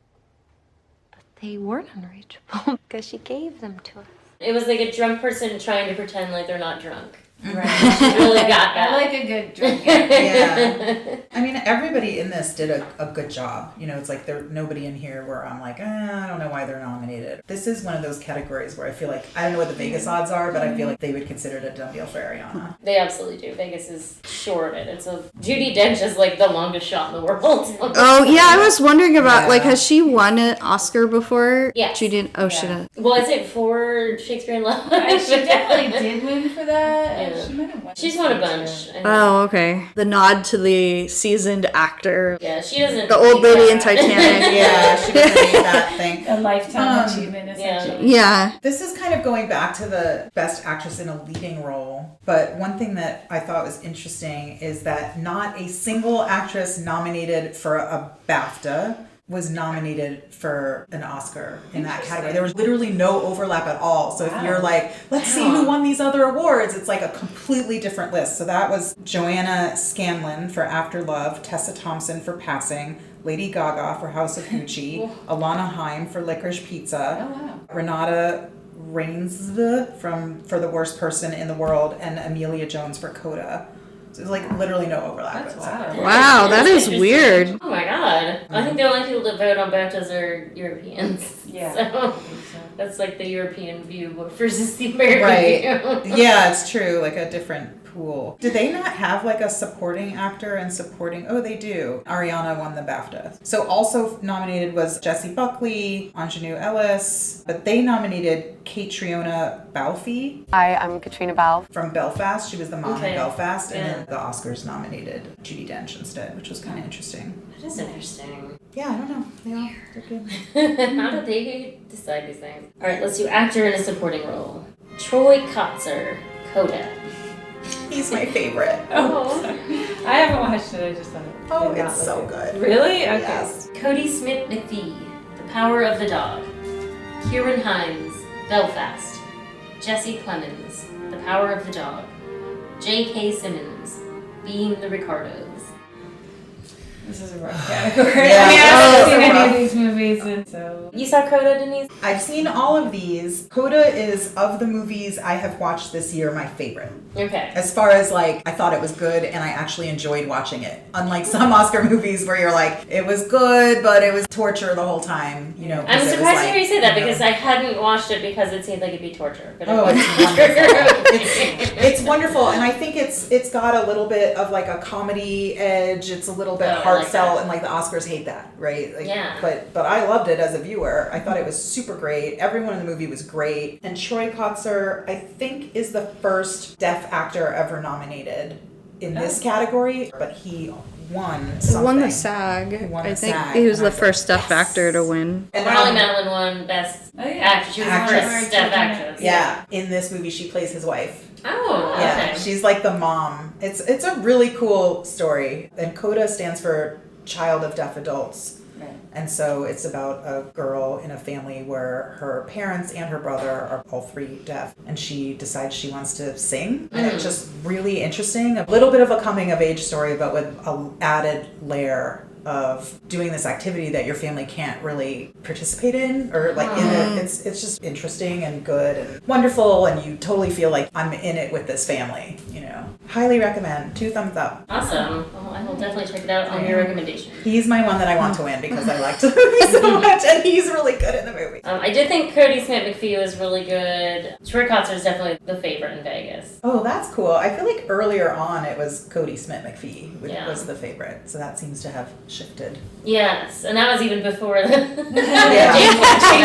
but they weren't unreachable because she gave them to us. It was like a drunk person trying to pretend like they're not drunk. Right. She really got that. I like a good drink. Yeah. I mean, everybody in this did a good job. You know, it's like there nobody in here where I'm like, I don't know why they're nominated. This is one of those categories where I feel like, I don't know what the Vegas odds are, but I feel like they would consider it a done deal for Ariana. They absolutely do. Vegas is shorted. It's a Judi Dench is like the longest shot in the world. Oh yeah, I was wondering about like, has she won an Oscar before? Yes. She didn't. Oh, should have. Well, I'd say for Shakespeare in Love. She definitely did win for that. Yeah. She might have won. She's won a bunch. I think. Oh, okay. The nod to the seasoned actor. Yeah, she doesn't. The old lady in Titanic. Yeah, she doesn't need that thing. A lifetime achievement, essentially. Yeah. This is kind of going back to the best actress in a leading role. But one thing that I thought was interesting is that not a single actress nominated for a BAFTA was nominated for an Oscar in that category. There was literally no overlap at all. So if you're like, let's see who won these other awards, it's like a completely different list. So that was Joanna Scanlon for After Love, Tessa Thompson for Passing, Lady Gaga for House of Gucci, Alana Haim for Licorice Pizza, Renata Rains for the worst person in the world, and Amelia Jones for Coda. So there's like literally no overlap. That's wild. Wow, that is weird. Oh my god. I think the only people that vote on BAFTAs are Europeans. Yeah. So that's like the European view versus the American view. Yeah, it's true. Like a different pool. Did they not have like a supporting actor and supporting? Oh, they do. Ariana won the BAFTA. So also nominated was Jessie Buckley, Ingenue Ellis, but they nominated Catriona Balfe. Hi, I'm Katrina Balfe. From Belfast. She was the mom in Okay. Belfast. And Yeah. then the Oscars nominated Judi Dench instead, which was kind of interesting. That is interesting. Yeah, I don't know. They're good. How did they decide these things? Alright, let's do actor in a supporting role. Troy Kotzer, Coda. He's my favorite. Oh. I haven't watched it. I just thought it. Oh, did not it's so look good. Really? Okay. Yes. Cody Smith McPhee, The Power of the Dog. Kieran Hines, Belfast. Jesse Plemons, The Power of the Dog. J.K. Simmons, Being the Ricardos. This is a rough category. Yeah. I mean, I haven't seen any rough. of these movies, and so. You saw Coda, Denise? I've seen all of these. Coda is, of the movies I have watched this year, my favorite. Okay. As far as like, I thought it was good and I actually enjoyed watching it. Unlike some Oscar movies where you're like, it was good, but it was torture the whole time, you know. 'cause I'm it was surprised to like, hear you say that you know, because I hadn't watched it because it seemed like it'd be torture. But Oh, it it's wonderful. It's wonderful, and I think it's got a little bit of like a comedy edge. It's a little bit Oh, I like heartfelt, that. and like the Oscars hate that, right? Like, Yeah. But I loved it as a viewer. I thought it was super great. Everyone in the movie was great, and Troy Kotzer, I think, is the first deaf actor ever nominated in this category, but he won He something. won the SAG. He won I the think SAG, he was and I the was first deaf actor to win. And Marley Matlin won Best Actress. She was the Actress. first deaf actress. Yeah, in this movie, she plays his wife. Oh, Yeah, okay. she's like the mom. It's a really cool story. And CODA stands for Child of Deaf Adults. Right. And so it's about a girl in a family where her parents and her brother are all three deaf. And she decides she wants to sing. And it's just really interesting. A little bit of a coming of age story, but with an added layer of doing this activity that your family can't really participate in, or like in it. It's just interesting and good and wonderful, and you totally feel like I'm in it with this family, you know. Highly recommend. 2 thumbs up. Awesome. Well, I will definitely check it out on your recommendation. He's my one that I want to win because I liked the movie so much, and he's really good in the movie. I did think Cody Smith McPhee was really good. Troy Kotzer is definitely the favorite in Vegas. Oh, that's cool. I feel like earlier on it was Cody Smith McPhee, which Yeah. was the favorite. So that seems to have shifted. Yes, and that was even before the Yeah.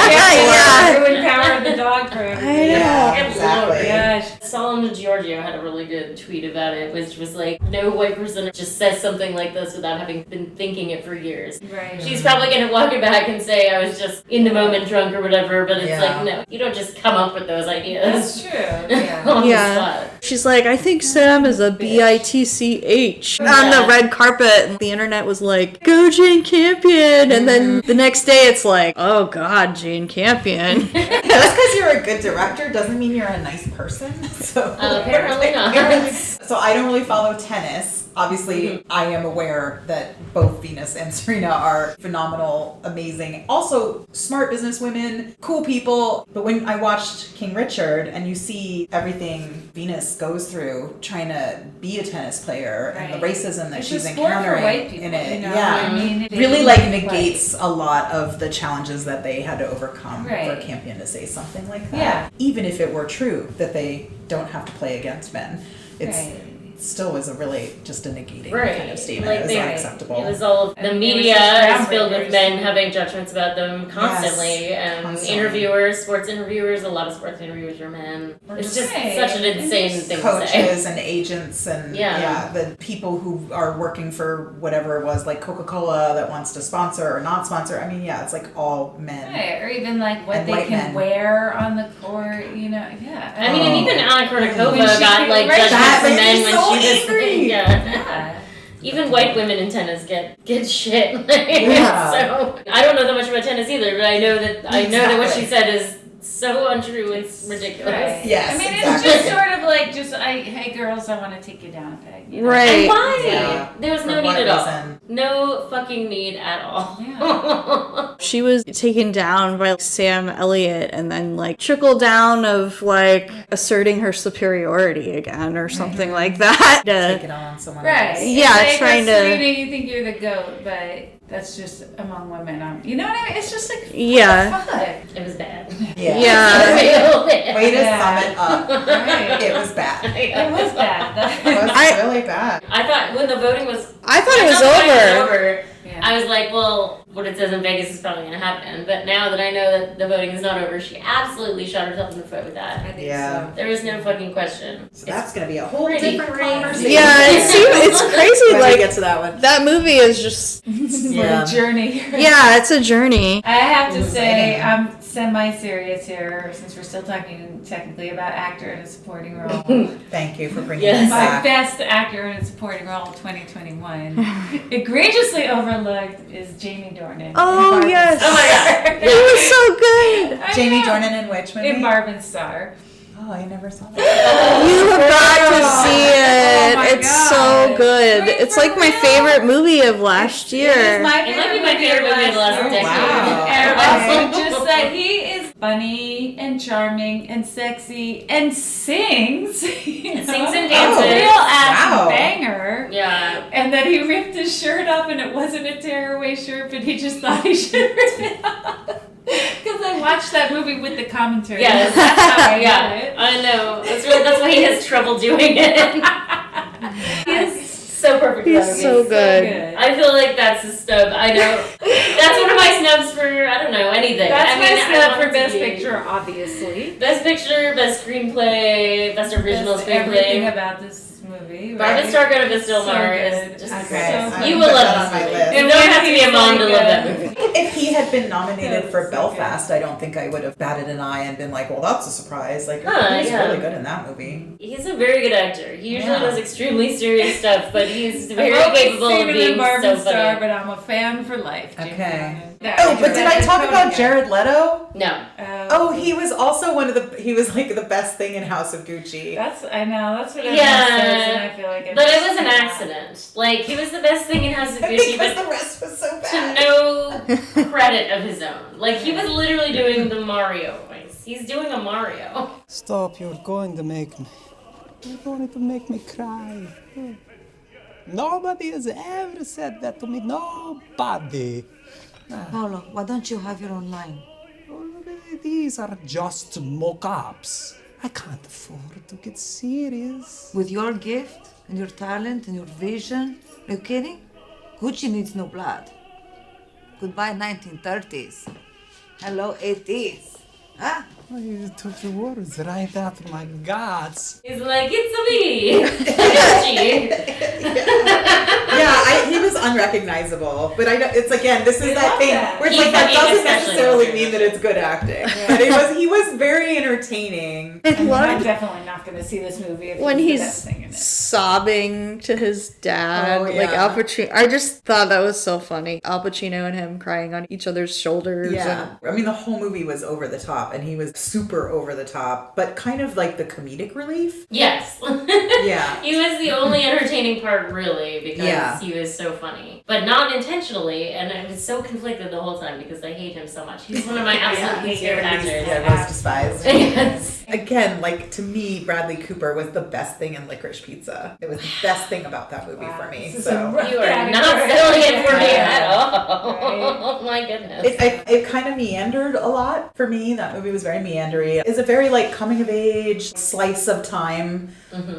Yeah. Ruined Power of the Dog for everybody. Yeah, exactly. Gosh. Solomon Giorgio had a really good tweet about it, which was like, no white person just says something like this without having been thinking it for years. Right. She's probably going to walk it back and say, I was just in the moment drunk or whatever, but it's Yeah. like, no, you don't just come up with those ideas. That's true. Yeah. On the Yeah. spot. She's like, I think Sam is a BITCH. On Yeah. the red carpet, and the internet was like, go Jane Campion. And then the next day it's like, oh God, Jane Campion. Just because you're a good director doesn't mean you're a nice person. So Apparently not. So I don't really follow tennis. Obviously, I am aware that both Venus and Serena are phenomenal, amazing, also smart businesswomen, cool people. But when I watched King Richard and you see everything Venus goes through trying to be a tennis player and the Right. racism that It's she's a sport for encountering white people, in it, you know? yeah, I mean, it really is like like- negates a lot of the challenges that they had to overcome Right. for Campion to say something like that. Yeah. Even if it were true that they don't have to play against men, it's Right. still was a really just a negating Right. kind of statement. Like it was they- unacceptable. It was all the And it was media just is filled with groundbreakers. men having judgments about them constantly, Yes, and constantly. interviewers, sports interviewers, a lot of sports interviewers are men. It's just Right. such an insane And thing to coaches say. and agents and Yeah. the people who are working for whatever it was, like Coca-Cola that wants to sponsor or not sponsor. I mean, yeah, it's like all men. Right, or even like what And they white can men. wear on the court, you know, yeah. I mean, and even Anna Kournikova When she got came- like right, judgments that from made men me when so she was angry. yeah. Even white women in tennis get shit. Yeah. So I don't know that much about tennis either, but I know that what she said is so untrue, it's ridiculous. Right. Yes, I mean, exactly. it's just sort of like, hey girls, I want to take you down a peg. You know? Right. And why? Yeah. There was no For need what at all. reason? No fucking need at all. Yeah. She was taken down by Sam Elliott and then like trickle down of like asserting her superiority again or something like that. Take it on someone Right. else. Yeah, It's like, trying to. Serena, you think you're the GOAT, but that's just among women. You know what I mean? It's just like, Yeah. what the fuck? It was bad. Yeah. Yeah. Way to Yeah. sum it up. Right. It was bad. It was bad. It was really bad. I thought when the voting was... I thought it when was the voting over. Yeah. I was like, well, what it says in Vegas is probably going to happen. But now that I know that the voting is not over, she absolutely shot herself in the foot with that. I think Yeah. so. There was no fucking question. So that's going to be a whole pretty different crazy. conversation. Yeah, it's crazy. When Like we get to that one. that movie is just. Yeah. What a journey. Yeah, it's a journey. I have to Ooh, say, exciting. I'm semi-serious here, since we're still talking technically about actor in a supporting role. Thank you for bringing Yes. that My back. best actor in a supporting role 2021, egregiously overlooked, is Jamie Dornan. Oh, in yes. Oh my god. It was so good. I Jamie know. Dornan in which movie? In Barb and Star. Oh, I never saw that. You have got to see it. Oh my It's God. so good. Wait, It's for like my real? favorite movie of last year. It might be my favorite movie of the last decade. Wow. And Okay. also just that he is funny and charming and sexy and sings. And sings and A dances. real ass Wow. banger. Yeah. And then he ripped his shirt off, and it wasn't a tearaway shirt, but he just thought he should rip it off. Because I watched that movie with the commentary. Yes. That's how I Yeah. got it. I know. That's why he has trouble doing it. He is so perfect for that He's movie. so good. I feel like that's a snub. I know. That's one of my snubs for, I don't know, anything. That's I my mean, I snub want for it to Best be Picture, obviously. Best Picture, Best Screenplay, Best Original That's everything Screenplay. about this movie. Barbara right? Stargate of Del So Mar good. is just Okay, so I'm you gonna will put love that this on my movie. list. You don't have to be a mom to love that movie. If he had been nominated Yeah, for so Belfast, I don't think I would have batted an eye and been like, well, that's a surprise. Like, Huh, he's yeah. really good in that movie. He's a very good actor. He usually Yeah. does extremely serious stuff, but he's very I've only capable seen of him being in Barbara so Star, funny. but I'm a fan for life. Jamie Okay. Dornan. Oh, but did I talk about Jared Leto? No. Oh, he was also he was like the best thing in House of Gucci. I know, that's what everyone says, and I feel like But it was an accident. Like, he was the best thing in House of Gucci, Because but the rest was so to bad. no credit of his own. Like, he was literally doing the Mario voice. He's doing a Mario. Stop, you're going to make me. You're going to make me cry. Nobody has ever said that to me. Nobody. Paolo, why don't you have your own line? These are just mock-ups. I can't afford to get serious. With your gift and your talent and your vision, are you kidding? Gucci needs no blood. Goodbye 1930s. Hello 80s. Huh? Oh, you took your words right out of my guts. He's like, it's me! Yeah, he was unrecognizable. But I know it's again, this is that thing where it's He like that fucking doesn't especially necessarily loves mean that it's good acting. But he was very entertaining. I'm definitely not going to see this movie if When he's he's the best thing in it. sobbing to his dad, Oh, like yeah. Al Pacino. I just thought that was so funny. Al Pacino and him crying on each other's shoulders. Yeah. I mean, the whole movie was over the top, and he was super over the top, but kind of like the comedic relief. Yes. Yeah. He was the only entertaining part, really, because Yeah. he was so funny. But not intentionally, and I was so conflicted the whole time because I hate him so much. He's one of my absolute least favorite actors. Yeah, most despised. Yes. Again, like to me, Bradley Cooper was the best thing in Licorice Pizza. It was the best thing about that movie for me. So You are not selling it for me at all. Oh my goodness. It kind of meandered a lot for me. That movie was very meandery. It's a very like coming of age slice of time,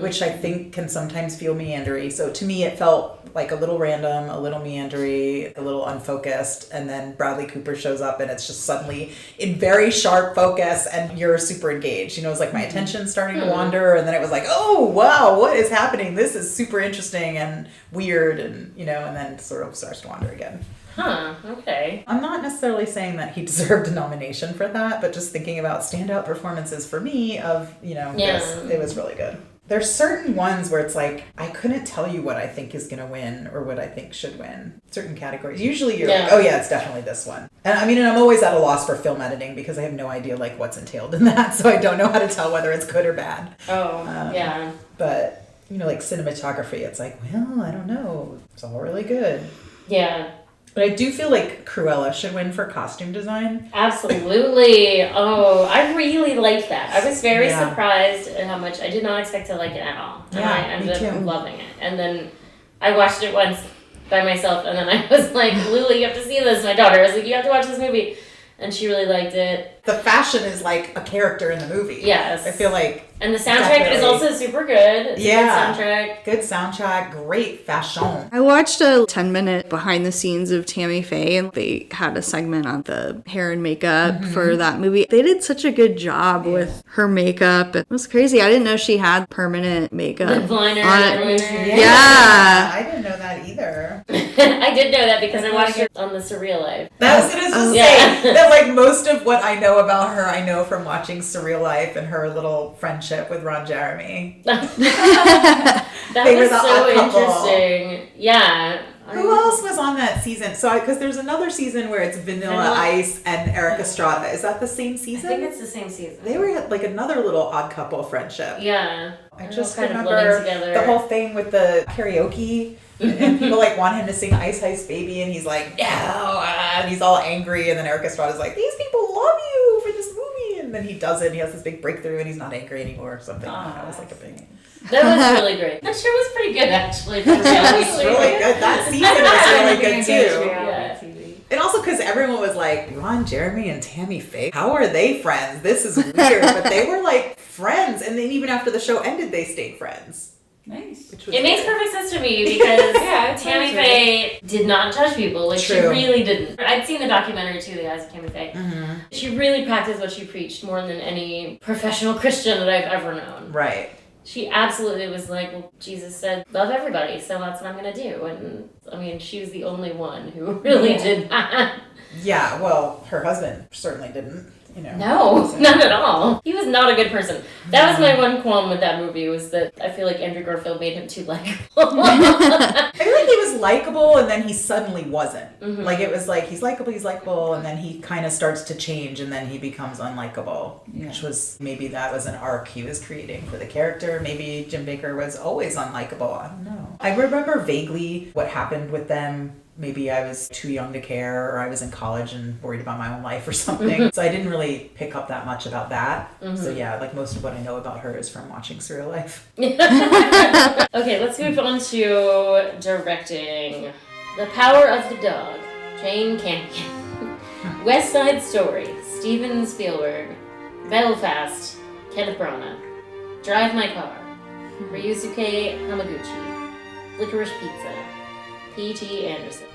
which I think can sometimes feel meandery. So to me, it felt like a little random, a little meandery, a little unfocused, and then Bradley Cooper shows up and it's just suddenly in very sharp focus and you're super engaged. You know, it's like my attention's starting to wander, and then it was like, oh wow, what is happening? This is super interesting and weird, and you know, and then it sort of starts to wander again. Huh, okay. I'm not necessarily saying that he deserved a nomination for that, but just thinking about standout performances for me of, you know, Yeah. this, it was really good. There's certain ones where it's like, I couldn't tell you what I think is going to win or what I think should win. Certain categories. Usually you're like, oh yeah, it's definitely this one. And I mean, and I'm always at a loss for film editing because I have no idea like what's entailed in that. So I don't know how to tell whether it's good or bad. Oh, yeah. But, you know, like cinematography, it's like, well, I don't know. It's all really good. Yeah. But I do feel like Cruella should win for costume design. Absolutely. Oh, I really liked that. I was very surprised at how much I did not expect to like it at all. And I ended up loving it. And then I watched it once by myself, and then I was like, Lily, you have to see this. My daughter was like, you have to watch this movie. And she really liked it. The fashion is like a character in the movie. Yes. I feel like. And the soundtrack is also super good. It's a good soundtrack. Good soundtrack. Great fashion. I watched a 10-minute behind the scenes of Tammy Faye, and they had a segment on the hair and makeup for that movie. They did such a good job with her makeup. It was crazy. I didn't know she had permanent makeup. Lip liner. Yeah. I didn't know that either. I did know that because I watched it on the Surreal Life. That was going to say that like most of what I know about her, I know from watching Surreal Life and her little friendship with Ron Jeremy. That They were was the so odd couple. interesting. Yeah. Who else was on that season? So, because there's another season where it's Vanilla Ice and Eric Estrada. Is that the same season? I think it's the same season. They were like another little odd couple friendship. Yeah. I just kind of remember living together. the whole thing with the karaoke. And people like want him to sing Ice Ice Baby, and he's like, no, and he's all angry. And then Eric Estrada's like, these people love you for this movie. And then he does it, and he has this big breakthrough, and he's not angry anymore or something. That was like a big. That was really great. That show was pretty good, actually. It was really good. That season was really good too. Yeah. And also because everyone was like, Ron Jeremy and Tammy Faye, how are they friends? This is weird. But they were like friends, and then even after the show ended, they stayed friends. Nice. It makes perfect sense to me because Tammy Faye did not judge people. Like, she really didn't. I'd seen the documentary too, The Eyes of Tammy Faye. She really practiced what she preached more than any professional Christian that I've ever known. Right. She absolutely was like, well, Jesus said, love everybody, so that's what I'm going to do. And, I mean, she was the only one who really did that. Yeah, well, her husband certainly didn't. You know, no, not at all. He was not a good person. That was my one qualm with that movie, was that I feel like Andrew Garfield made him too likable. I feel like he was likable, and then he suddenly wasn't. Like, it was like, he's likable, and then he kind of starts to change, and then he becomes unlikable. Which was, maybe that was an arc he was creating for the character. Maybe Jim Baker was always unlikable. I don't know. I remember vaguely what happened with them. Maybe I was too young to care, or I was in college and worried about my own life or something. So I didn't really pick up that much about that. So yeah, like most of what I know about her is from watching Surreal Life. Okay, let's move on to directing. The Power of the Dog, Jane Campion. West Side Story, Steven Spielberg. Belfast, Kenneth Branagh. Drive My Car, Ryusuke Hamaguchi. Licorice Pizza, P.T. Anderson.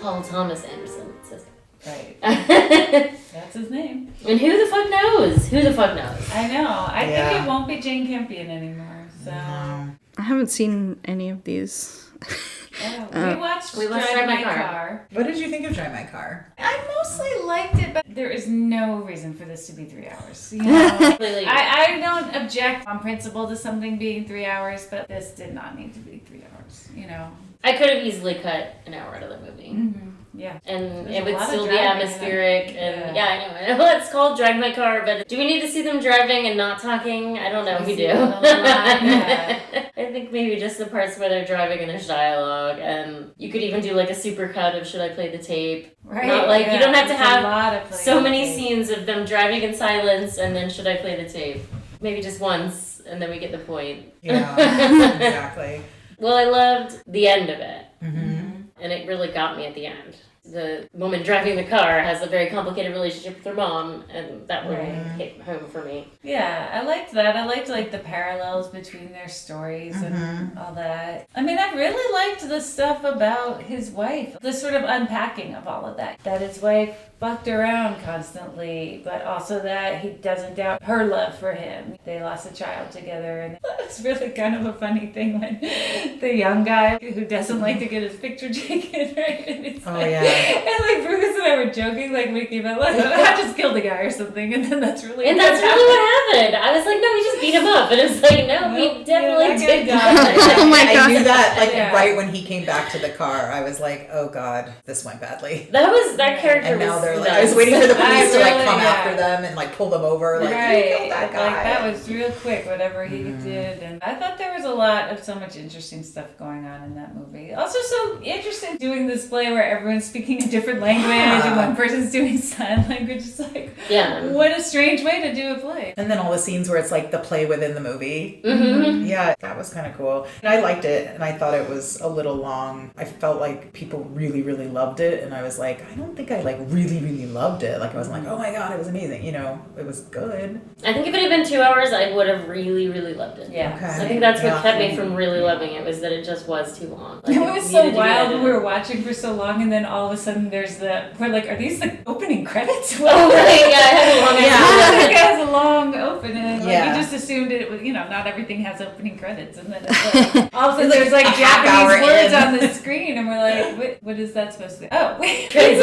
Paul Thomas Anderson, it says. Right. That's his name. And who the fuck knows? Who the fuck knows? I know. I think it won't be Jane Campion anymore. So I haven't seen any of these. we watched Drive My Car. What did you think of Drive My Car? I mostly liked it, but there is no reason for this to be 3 hours. You know? I don't object on principle to something being 3 hours, but this did not need to be 3 hours. You know. I could have easily cut an hour out of the movie. Yeah. And There's it a would lot of still be driving atmospheric. in it. And I know it's called Drive My Car, but do we need to see them driving and not talking? I don't know. We do. I think maybe just the parts where they're driving and there's dialogue. And you could even do like a super cut of Should I Play the Tape? Right. Not like you don't have to There's a lot have of so many scenes of them driving in silence and then Should I Play the Tape? Maybe just once and then we get the point. Yeah, exactly. Well, I loved the end of it. And it really got me at the end. The woman driving the car has a very complicated relationship with her mom, and that really hit home for me. Yeah, I liked that. I liked like the parallels between their stories and all that. I mean, I really liked the stuff about his wife, the sort of unpacking of all of that. That his wife fucked around constantly, but also that he doesn't doubt her love for him. They lost a child together, and it's really kind of a funny thing when the young guy who doesn't like to get his picture taken, right? And it's And like Bruce and I were joking, like making about like I just killed a guy or something, and then that's really what happened. I was like, no, we just beat him up, and it's like, no, we definitely did die. Oh my I God. knew that right when he came back to the car. I was like, oh God, this went badly. That character And now was they're like, nuts. I was waiting for the police to like really- come yeah. after them and like pull them over. Like, right. you killed that guy. Like that was real quick, whatever he did. And I thought there was a lot of so much interesting stuff going on in that movie. Also so interesting doing this play where everyone's speaking a different language and one person's doing sign language. It's like, what a strange way to do a play. And then all the scenes where it's like the play within the movie. Mm-hmm. Yeah, that was kind of cool. And I liked it, and I thought it was a little long. I felt like people really, really loved it, and I was like, I don't think I like really, really loved it. Like I wasn't like, oh my God, it was amazing. You know, it was good. I think if it had been 2 hours, I would have really, really loved it. Yeah. Okay. I think that's what kept me from really loving it, was that it just was too long. Like, It was so wild when we were watching for so long, and then all of a sudden we're like, are these the opening credits? Oh, right, yeah, it had a long It has a long opening. And like, you just assumed it was, not everything has opening credits, and then it's like, all of a sudden there's like Japanese words on the screen, and we're like, what is that supposed to be? Oh, wait, credits.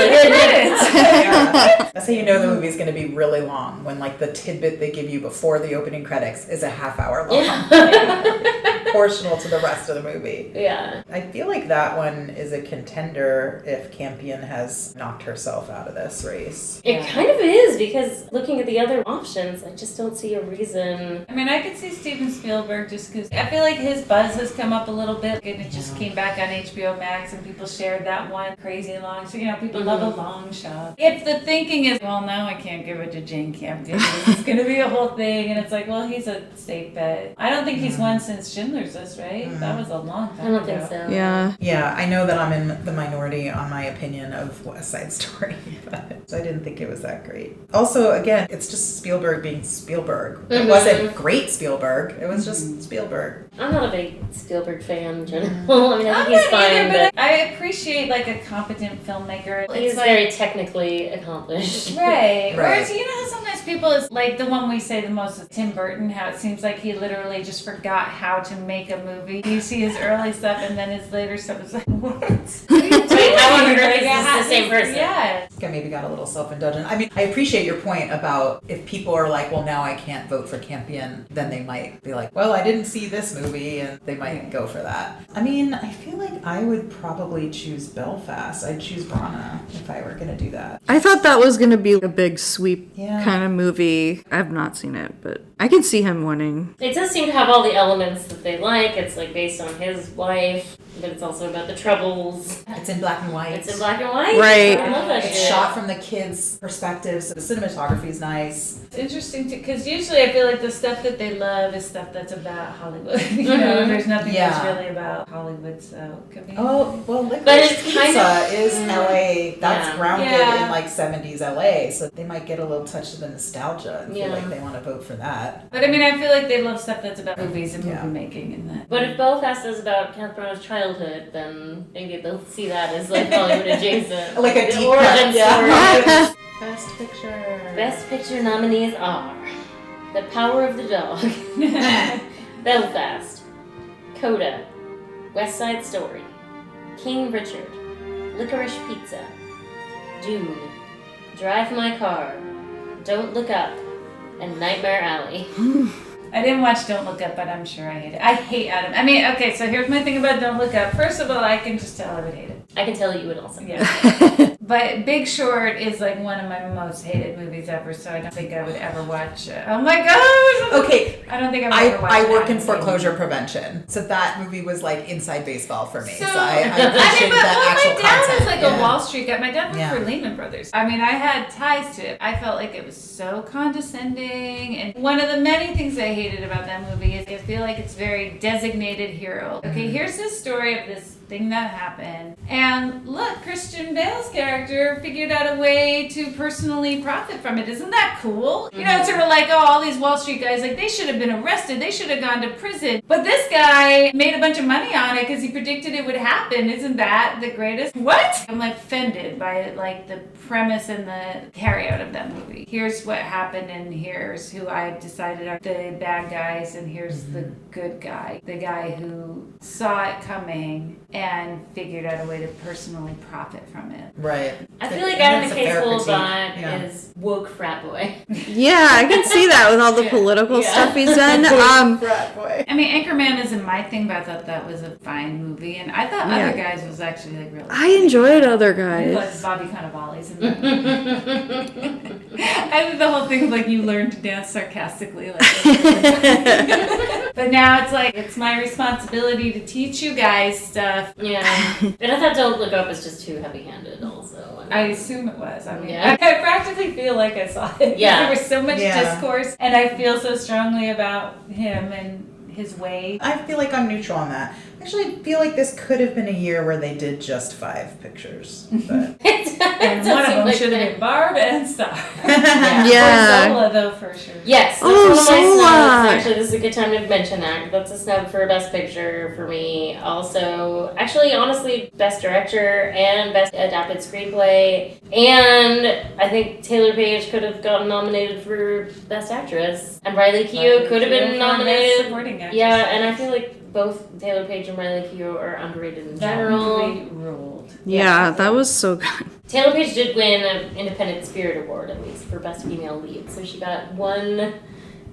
That's how you know the movie's going to be really long, when like the tidbit they give you before the opening credits is a half hour long. Proportional to the rest of the movie. Yeah. I feel like that one is a contender if Campion has knocked herself out of this race. It kind of is, because looking at the other options, I just don't see a reason. I mean, I could see Steven Spielberg just because I feel like his buzz has come up a little bit, and it just came back on HBO Max, and people shared that one crazy long. So, people love a long shot. If the thinking is, well, now I can't give it to Jane Campion, it's going to be a whole thing, and it's like, well, he's a safe bet. I don't think he's won since Schindler's List, right? That was a long time ago. I don't think so. Yeah, I know that I'm in the minority on my opinion of West Side Story, so I didn't think it was that great. Also, again, it's just Spielberg being Spielberg. It wasn't great Spielberg. It was just Spielberg. I'm not a big Spielberg fan in general. I mean, I think he's fine, but I appreciate like a competent filmmaker. he's It's like, very technically accomplished. Right. Right. Whereas, how sometimes people is like the one we say the most is Tim Burton, how it seems like he literally just forgot how to make a movie. You see his early stuff and then his later stuff is like, what? I wonder if it's the same person. Yeah. I maybe got a little self-indulgent. I mean, I appreciate your point about if people are like, well, now I can't vote for Campion, then they might be like, well, I didn't see this movie, and they might go for that. I mean, I feel like I would probably choose Belfast. I'd choose Brana if I were going to do that. I thought that was going to be a big sweep Yeah. kind of movie. I've not seen it, but I can see him winning. It does seem to have all the elements that they like. It's like based on his life, but it's also about the troubles. It's in black and white. It's in black and white. Right. I love that It's shit. shot from the kids' perspectives. The cinematography is nice. It's interesting because usually I feel like the stuff that they love is stuff that's about Hollywood. There's nothing that's really about Hollywood, so it could be. Oh, well, But Licorice it's Pizza kind of- is LA. That's Yeah. grounded Yeah. in like 70s LA, so they might get a little touch of the nostalgia and feel Yeah. like they want to vote for that. But I mean, I feel like they love stuff that's about movies and movie making and that. But if Belfast is about Kenneth Branagh's childhood, then maybe they'll see that as like Hollywood adjacent. Like a The deep origin cut, yeah. story. Best Picture. Best Picture nominees are The Power of the Dog, Belfast, Coda, West Side Story, King Richard, Licorice Pizza, Dune, Drive My Car, Don't Look Up, and Nightmare Alley. I didn't watch Don't Look Up, but I'm sure I hate it. I hate Adam. I mean, okay, so here's my thing about Don't Look Up. First of all, I can just tell I would hate it. I can tell you would also. Yeah. But Big Short is like one of my most hated movies ever, so I don't think I would ever watch it. Oh my gosh! Okay, I don't think I would ever watch it. I work in foreclosure prevention, so that movie was like inside baseball for me. So, I I appreciate mean, that actual my dad content. was like a Wall Street guy. My dad worked Yeah. for Lehman Brothers. I mean, I had ties to it. I felt like it was so condescending. And one of the many things I hated about that movie is I feel like it's very designated hero. Okay, here's this story of this thing that happened. And look, Christian Bale's character figured out a way to personally profit from it. Isn't that cool? You know, sort of like, oh, all these Wall Street guys, like, they should have been arrested. They should have gone to prison. But this guy made a bunch of money on it because he predicted it would happen. Isn't that the greatest? What? I'm like offended by like the premise and the carryout of that movie. Here's what happened and here's who I decided are the bad guys and here's the good guy. The guy who saw it coming and figured out a way to personally profit from it. Right. I feel like Adam McKay's whole vibe is woke frat boy. Yeah, I can see that with all the political stuff he's done. Frat boy. I mean, Anchorman isn't my thing, but I thought that was a fine movie, and I thought Other Guys was actually like really. I enjoyed Other Guys. Plus Bobby Cannavale's in that. I think the whole thing is like you learn to dance sarcastically, like. But now it's like it's my responsibility to teach you guys stuff. Yeah, and I thought Don't Look Up was just too heavy-handed. Also, I assume it was. I mean, yeah. I practically feel like I saw it. Yeah, there was so much discourse, and I feel so strongly about him and his way. I feel like I'm neutral on that. Actually, I feel like this could have been a year where they did just 5 pictures. But. And one of them should have been Barb and Star. Yeah. Or Zola, though, for sure. Yes, that's one of my snubs. Actually, this is a good time to mention that. That's a snub for Best Picture for me. Also, actually, honestly, Best Director and Best Adapted Screenplay. And I think Taylor Page could have gotten nominated for Best Actress. And Riley Keough could have been nominated. Supporting actress. Yeah, and I feel like both Taylor Page and Riley Keough are underrated in general. That movie ruled. Yeah, that was so good. Taylor Page did win an Independent Spirit Award, at least, for Best Female Lead. So she got one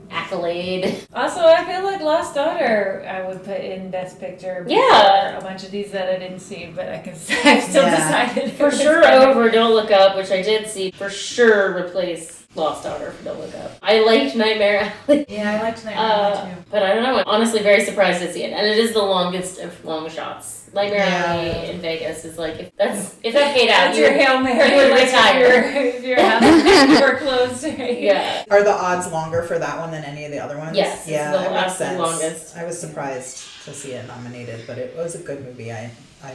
accolade. Also, I feel like Lost Daughter I would put in Best Picture. Yeah. A bunch of these that I didn't see, but I've still decided. For sure over Don't Look Up, which I did see. For sure replace Lost Daughter for Don't Look Up. I liked Nightmare Alley. Yeah, I liked Nightmare Alley too. But I don't know. I'm honestly very surprised to see it. And it is the longest of long shots. Nightmare Alley in Vegas is like, if that paid out, That's your Hail Mary. You would retire. If your house were closed. Yeah. Are the odds longer for that one than any of the other ones? Yes. Yeah, it's the that makes sense. longest. I was surprised to see it nominated, but it was a good movie. I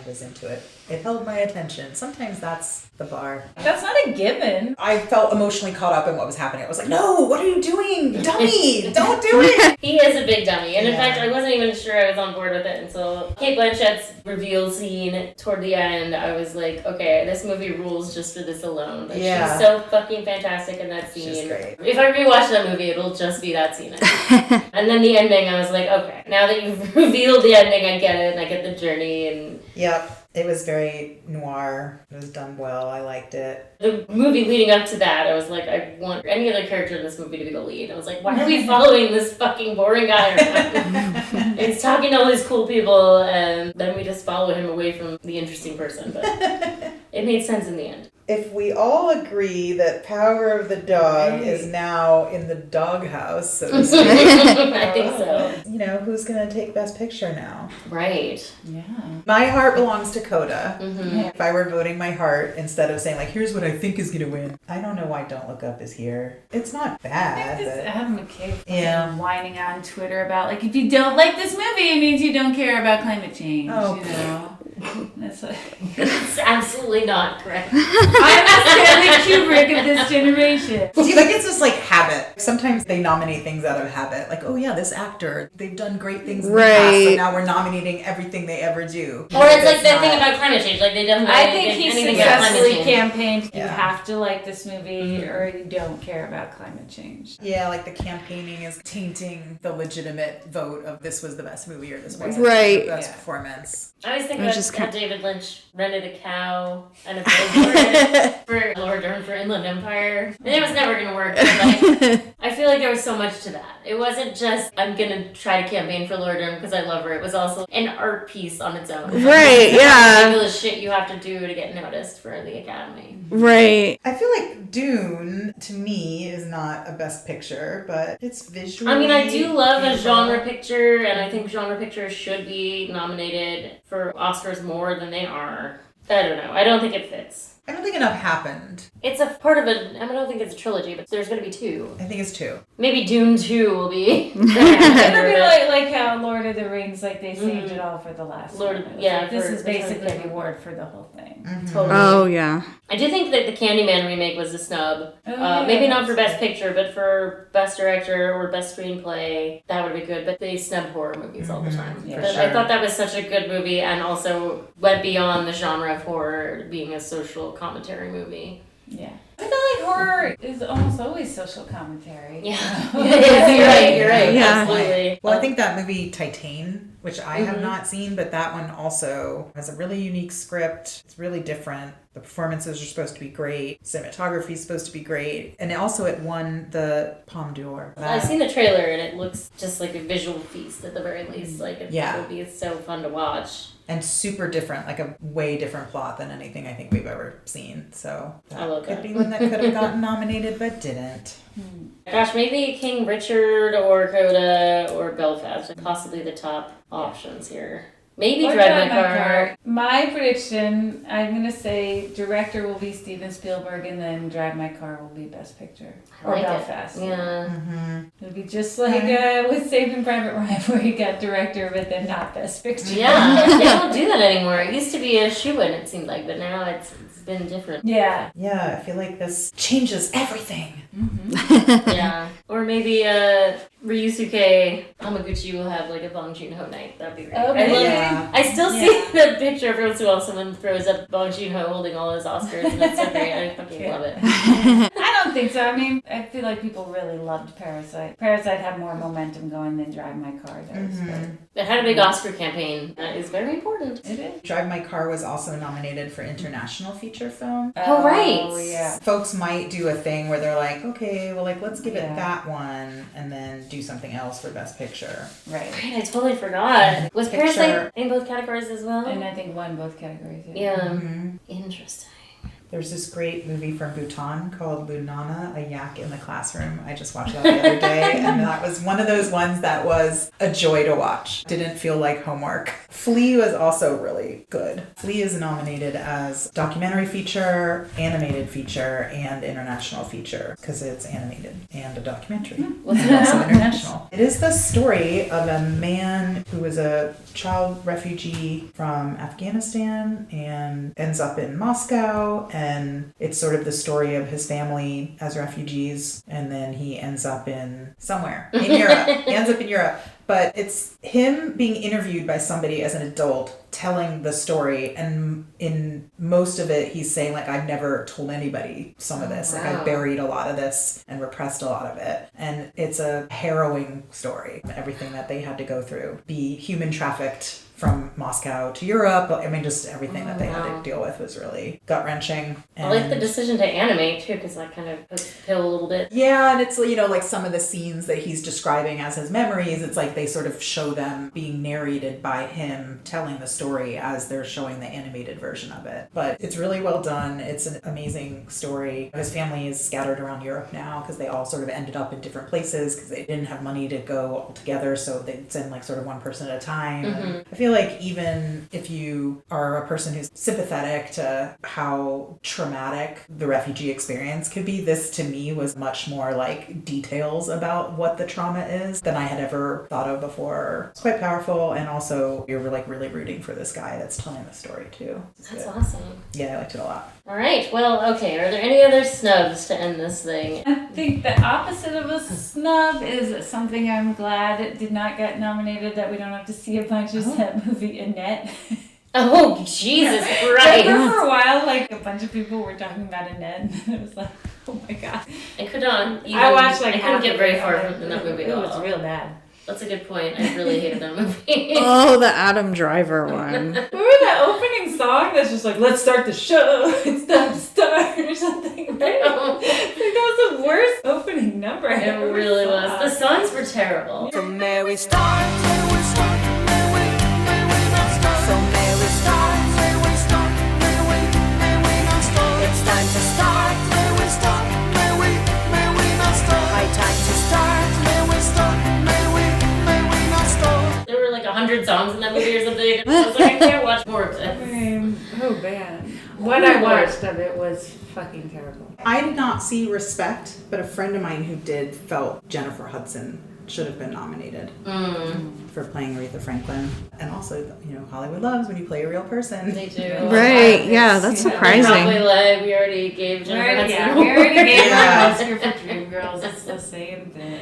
was into it. It held my attention. Sometimes that's the bar. That's not a given. I felt emotionally caught up in what was happening. I was like, no, what are you doing? Dummy, don't do it. He is a big dummy. And in fact, I wasn't even sure I was on board with it until Cate Blanchett's reveal scene toward the end. I was like, okay, this movie rules just for this alone. Like, she's so fucking fantastic in that scene. She's great. If I rewatch that movie, it'll just be that scene. And then the ending, I was like, okay, now that you've revealed the ending, I get it, and I get the journey. And Yep. It was very noir. It was done well. I liked it. the movie leading up to that, I was like, I want any other character in this movie to be the lead. I was like, why are we following this fucking boring guy around? He's talking to all these cool people, and then we just follow him away from the interesting person. But it made sense in the end. If we all agree that Power of the Dog is now in the doghouse, so to speak, I think so. You know, who's going to take Best Picture now? Right. Yeah. My heart belongs to Coda. Mm-hmm. If I were voting my heart instead of saying, like, here's what I think is going to win. I don't know why Don't Look Up is here. It's not bad. It's But Adam McKay Yeah. whining on Twitter about, like, if you don't like this movie, it means you don't care about climate change. Oh. You know? That's what... It's absolutely not correct. I'm the Stanley Kubrick of this generation. See, like, it's just like habit. Sometimes they nominate things out of habit. Like, oh yeah, this actor, they've done great things in the past, so now we're nominating everything they ever do. Or it's like that thing about climate change. Like, they don't know I think he anything about climate successfully change. campaigned, you Yeah. have to like this movie or you don't care about climate change. Yeah, like the campaigning is tainting the legitimate vote of this was the best movie or this was Right. the best performance. I always think Which about is how David Lynch rented a cow and a billboard for Laura Dern for Inland Empire. And it was never going to work. But like, I feel like there was so much to that. It wasn't just, I'm going to try to campaign for Laura Dern because I love her. It was also an art piece on its own. Right, yeah. Ridiculous shit you have to do to get noticed for the Academy. Right. I feel like Dune, to me, is not a best picture, but it's visually... I mean, I do love a beautiful. genre picture, and I think genre pictures should be nominated for Oscars more than they are. I don't know. I don't think it fits. I don't think enough happened. It's a part of a... I don't think it's a trilogy, but there's going to be 2. I think it's 2. Maybe Dune 2 will be... It'll be like how Lord of the Rings, like they saved it all for the last Lord, one. It was yeah, like, this for- is for basically something. the award for the whole thing. Totally. Oh, yeah. I do think that the Candyman remake was a snub. Oh, yeah, Maybe not for that's Best Picture, but for Best Director or Best Screenplay, that would be good. But they snub horror movies all the time. Yeah, But sure. I thought that was such a good movie and also went beyond the genre of horror being a social commentary movie. Yeah. I feel like horror is almost always social commentary. Yeah. You're right. Yeah. Absolutely. Well, I think that movie Titan, which I have not seen, but that one also has a really unique script. It's really different. The performances are supposed to be great. Cinematography is supposed to be great. And also it won the Palme d'Or. I've seen the trailer and it looks just like a visual feast at the very least. Like it will be so fun to watch. And super different, like a way different plot than anything I think we've ever seen. So that could be one that could have gotten nominated but didn't. Gosh, maybe King Richard or Coda or Belfast, possibly the top options here. Maybe Or Drive My Car. My prediction, I'm going to say director will be Steven Spielberg and then Drive My Car will be Best Picture. Or like Belfast. It. Yeah. It'll be just like with Saving Private Ryan where you got director but then not Best Picture. Yeah, they don't do that anymore. It used to be a shoo-in, it seemed like, but now it's been different. Yeah. Yeah, I feel like this changes everything. Yeah. Or maybe Ryusuke Hamaguchi will have like a Bong Joon-ho night. That'd be great. I still see the picture every once in a while someone throws up Bong Joon-ho holding all his Oscars and that's so great. I fucking love it. I don't think so. I mean, I feel like people really loved Parasite. Parasite had more momentum going than Drive My Car does. It had a big Oscar campaign. That is very important. It is. Drive My Car was also nominated for International Feature Film. Oh, right. Oh, yeah. Folks might do a thing where they're like, okay, well, like, let's give it that one and then do something else for Best Picture. Right. I totally forgot. Was Parasite in both categories as well? And I think won both categories. Yeah. Interesting. There's this great movie from Bhutan called Lunana, A Yak in the Classroom. I just watched that the other day, and that was one of those ones that was a joy to watch. Didn't feel like homework. Flea was also really good. Flea is nominated as documentary feature, animated feature, and international feature because it's animated and a documentary. What's and also international. It is the story of a man who was a child refugee from Afghanistan and ends up in Moscow, and it's sort of the story of his family as refugees, and then he ends up in somewhere in Europe. He ends up in Europe. But it's him being interviewed by somebody as an adult telling the story, and in most of it he's saying like, I've never told anybody some of this. Like I buried a lot of this and repressed a lot of it. And it's a harrowing story. Everything that they had to go through. Be human trafficked from Moscow to Europe. I mean, just everything that they had to deal with was really gut-wrenching. I like the decision to animate too, because that kind of puts the pill a little bit. Yeah, and it's, you know, like some of the scenes that he's describing as his memories, it's like they sort of show them being narrated by him telling the story as they're showing the animated version of it. But it's really well done. It's an amazing story. His family is scattered around Europe now because they all sort of ended up in different places because they didn't have money to go all together, so they'd send like sort of one person at a time. And I feel like even if you are a person who's sympathetic to how traumatic the refugee experience could be, this to me was much more like details about what the trauma is than I had ever thought of before. It's quite powerful, and also you're like really rooting for this guy that's telling the story too. That's awesome. Yeah, I liked it a lot. All right. Well, okay. Are there any other snubs to end this thing? I think the opposite of a snub is something I'm glad it did not get nominated, that we don't have to see a bunch of that movie Annette. Oh, Jesus Christ. Remember for a while, like, a bunch of people were talking about Annette, and it was like, oh my God. I couldn't get very far from that movie at all. It was real bad. That's a good point. I really hated that movie. Oh, the Adam Driver one. Remember that opening song that's just like, let's start the show, it's time to start, or something? Right? Like, that was the worst opening number I ever really saw. was. The songs were terrible. So may we start, may we start, may we not start. So may we start, may we start, may we not start. It's time to start, may we start, may we not start. High time to start, may we start, may we not start. There were like 100 songs in that movie or something. I was like, I can't watch more of this. Oh, bad. What I watched of it was fucking terrible. I did not see Respect, but a friend of mine who did felt Jennifer Hudson should have been nominated for for playing Aretha Franklin. And also, Hollywood loves when you play a real person. They do. Right, yeah, that's surprising. Probably like we already gave Jennifer Hudson we already gave her Yeah. an Oscar for Dreamgirls. It's the same thing.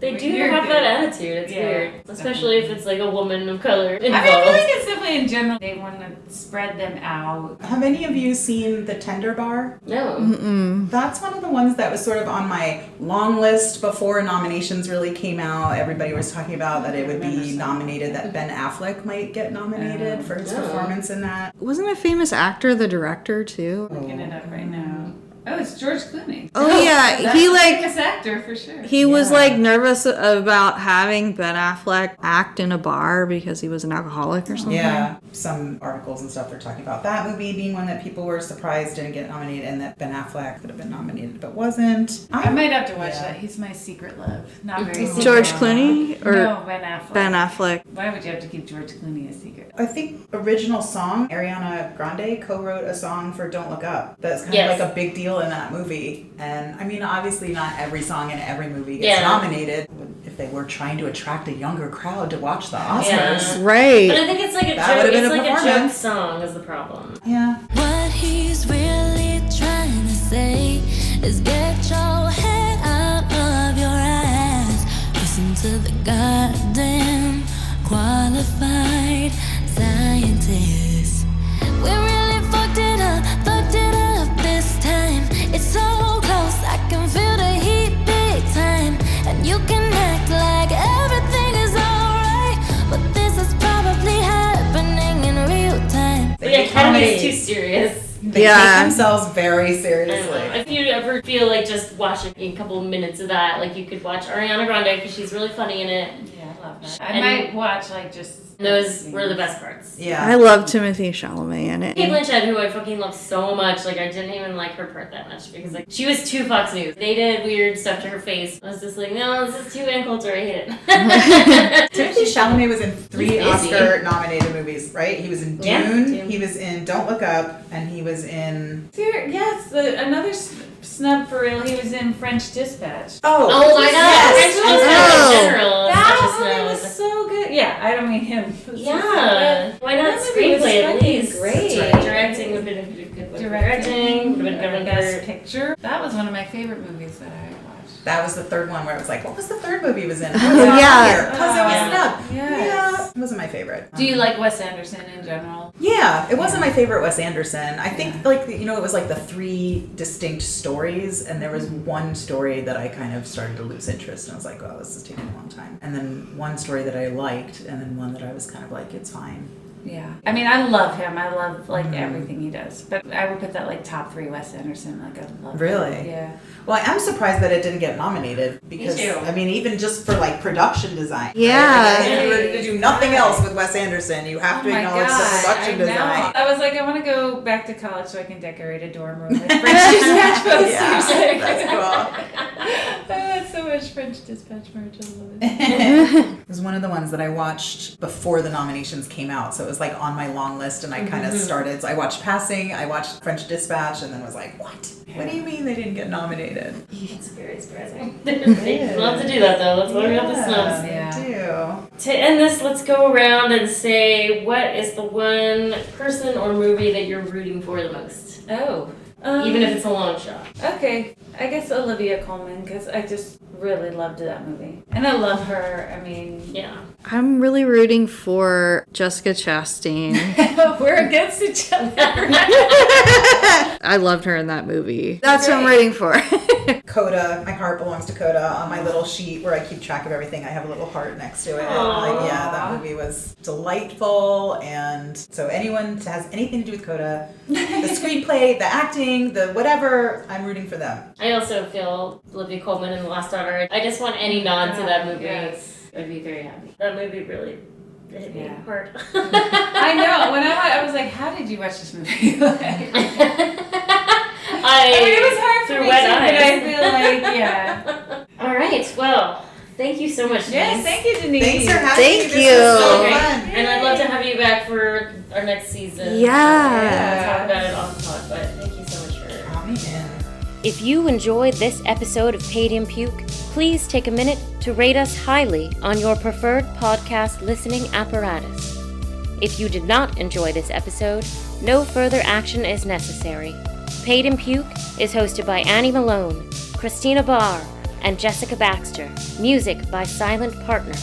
They do have that attitude. It's weird. Especially if it's like a woman of color involved. I feel like it's definitely in general. They want to spread them out. Have any of you seen The Tender Bar? No. Mm-mm. That's one of the ones that was sort of on my long list before nominations really came out. Everybody was talking about that it would be nominated, that Ben Affleck might get nominated for his performance in that. Wasn't a famous actor the director too? Looking it up right now. Oh, it's George Clooney. Oh yeah, That's he a like famous actor for sure. he was like nervous about having Ben Affleck act in a bar because he was an alcoholic or something. Yeah, some articles and stuff are talking about that movie being one that people were surprised didn't get nominated, and that Ben Affleck could have been nominated but wasn't. I might have to watch that. He's my secret love. Not very George secret. Clooney or No, Ben Affleck. Ben Affleck. Why would you have to keep George Clooney a secret? I think original song, Ariana Grande co-wrote a song for Don't Look Up. That's kind Yes. of like a big deal in that movie. And I mean, obviously not every song in every movie gets nominated. If they were trying to attract a younger crowd to watch the Oscars. Right. But I think it's like a That joke. would've been It's a like a joke performance. song is the problem. Yeah. What he's really trying to say is get your head out of your ass. Listen to the goddamn qualified scientists. We really fucked it up this time. It's so close, I can feel the heat big time. And you can act like everything is alright, but this is probably happening in real time. But yeah, Academy is too serious. They take themselves very seriously. If you ever feel like just watching a couple minutes of that, like you could watch Ariana Grande because she's really funny in it. Yeah, I love that. I And might watch like just. Those were the best parts. Yeah. I love Timothée Chalamet in it. Kate Blanchett, who I fucking love so much, like I didn't even like her part that much because like she was too Fox News. They did weird stuff to her face. I was just like, no, this is too uncultured. I hate it. Timothée Chalamet was in 3 He's busy. Oscar-nominated movies, right? He was in Dune, Yeah, he was in Don't Look Up, and he was in... Yes, another snub for real. He was in French Dispatch. Oh my God! French Dispatch in general. is That such a movie snub. was so good. Yeah, I don't mean him. Yeah. Why not That movie was screenplay at fucking least? great. That's right. Directing would have been a good one. Directing would have been good one Best for Picture. That was one of my favorite movies that I watched. That was the third one where it was like, what was the third movie he was in? Yeah. Because it was Yeah. snubbed. Yes. Yeah, it wasn't my favorite. Do you like Wes Anderson in general? Yeah, it wasn't my favorite Wes Anderson. I think, it was like the 3 distinct stories, and there was one story that I kind of started to lose interest, and I was like, oh, this is taking a long time. And then one story that I liked, and then one that I was kind of like, it's fine. Yeah. I mean, I love him. I love, everything he does. But I would put that, top 3 Wes Anderson. I love Really? him. Yeah. Well, I am surprised that it didn't get nominated because, too. I mean, even just for production design. Yeah. Right? If you were to do nothing else with Wes Anderson, you have to acknowledge the production design. I was like, I want to go back to college so I can decorate a dorm room with French Dispatch posters. Yeah, that's cool. I had so much French Dispatch merch. I love it. It was one of the ones that I watched before the nominations came out, so it was on my long list, and I kind of started. So I watched Passing, I watched French Dispatch, and then was like, what? What do you mean they didn't get nominated? It's very surprising. They love to do that though. That's why we have the snubs. Yeah. To end this, let's go around and say what is the one person or movie that you're rooting for the most? Oh. Even if it's a long shot. Okay. I guess Olivia Colman, because I just really loved that movie. And I love her. I mean, yeah. I'm really rooting for Jessica Chastain. We're against each other. I loved her in that movie. That's what I'm rooting for. Coda, my heart belongs to Coda. On my little sheet where I keep track of everything, I have a little heart next to it. Aww. That movie was delightful. And so anyone that has anything to do with Coda, the screenplay, the acting, the whatever, I'm rooting for them. I also feel Olivia Colman in The Last Daughter. I just want any nod to that movie. Yes. I'd be very happy. That movie really hit me hard. I know. When I was like, how did you watch this movie? I mean, it was hard for me wet too, eyes. but I feel like, yeah. All right. Well, thank you so much, Denise. Yes, thank you, Denise. Thanks for having me. Thank This you. was so Okay. fun. And I'd love to have you back for our next season. Yeah. We'll talk about it off the pod, but thank you so much for Count me in. If you enjoyed this episode of Paid in Puke, please take a minute to rate us highly on your preferred podcast listening apparatus. If you did not enjoy this episode, no further action is necessary. Paid and Puke is hosted by Annie Malone, Christina Barr, and Jessica Baxter. Music by Silent Partner.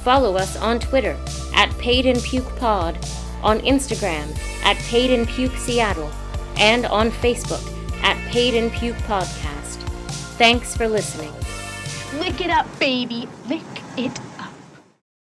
Follow us on Twitter @PaidandPukePod, on Instagram @PaidandPukeSeattle, and on Facebook @PaidandPukePodcast. Thanks for listening. Lick it up, baby. Lick it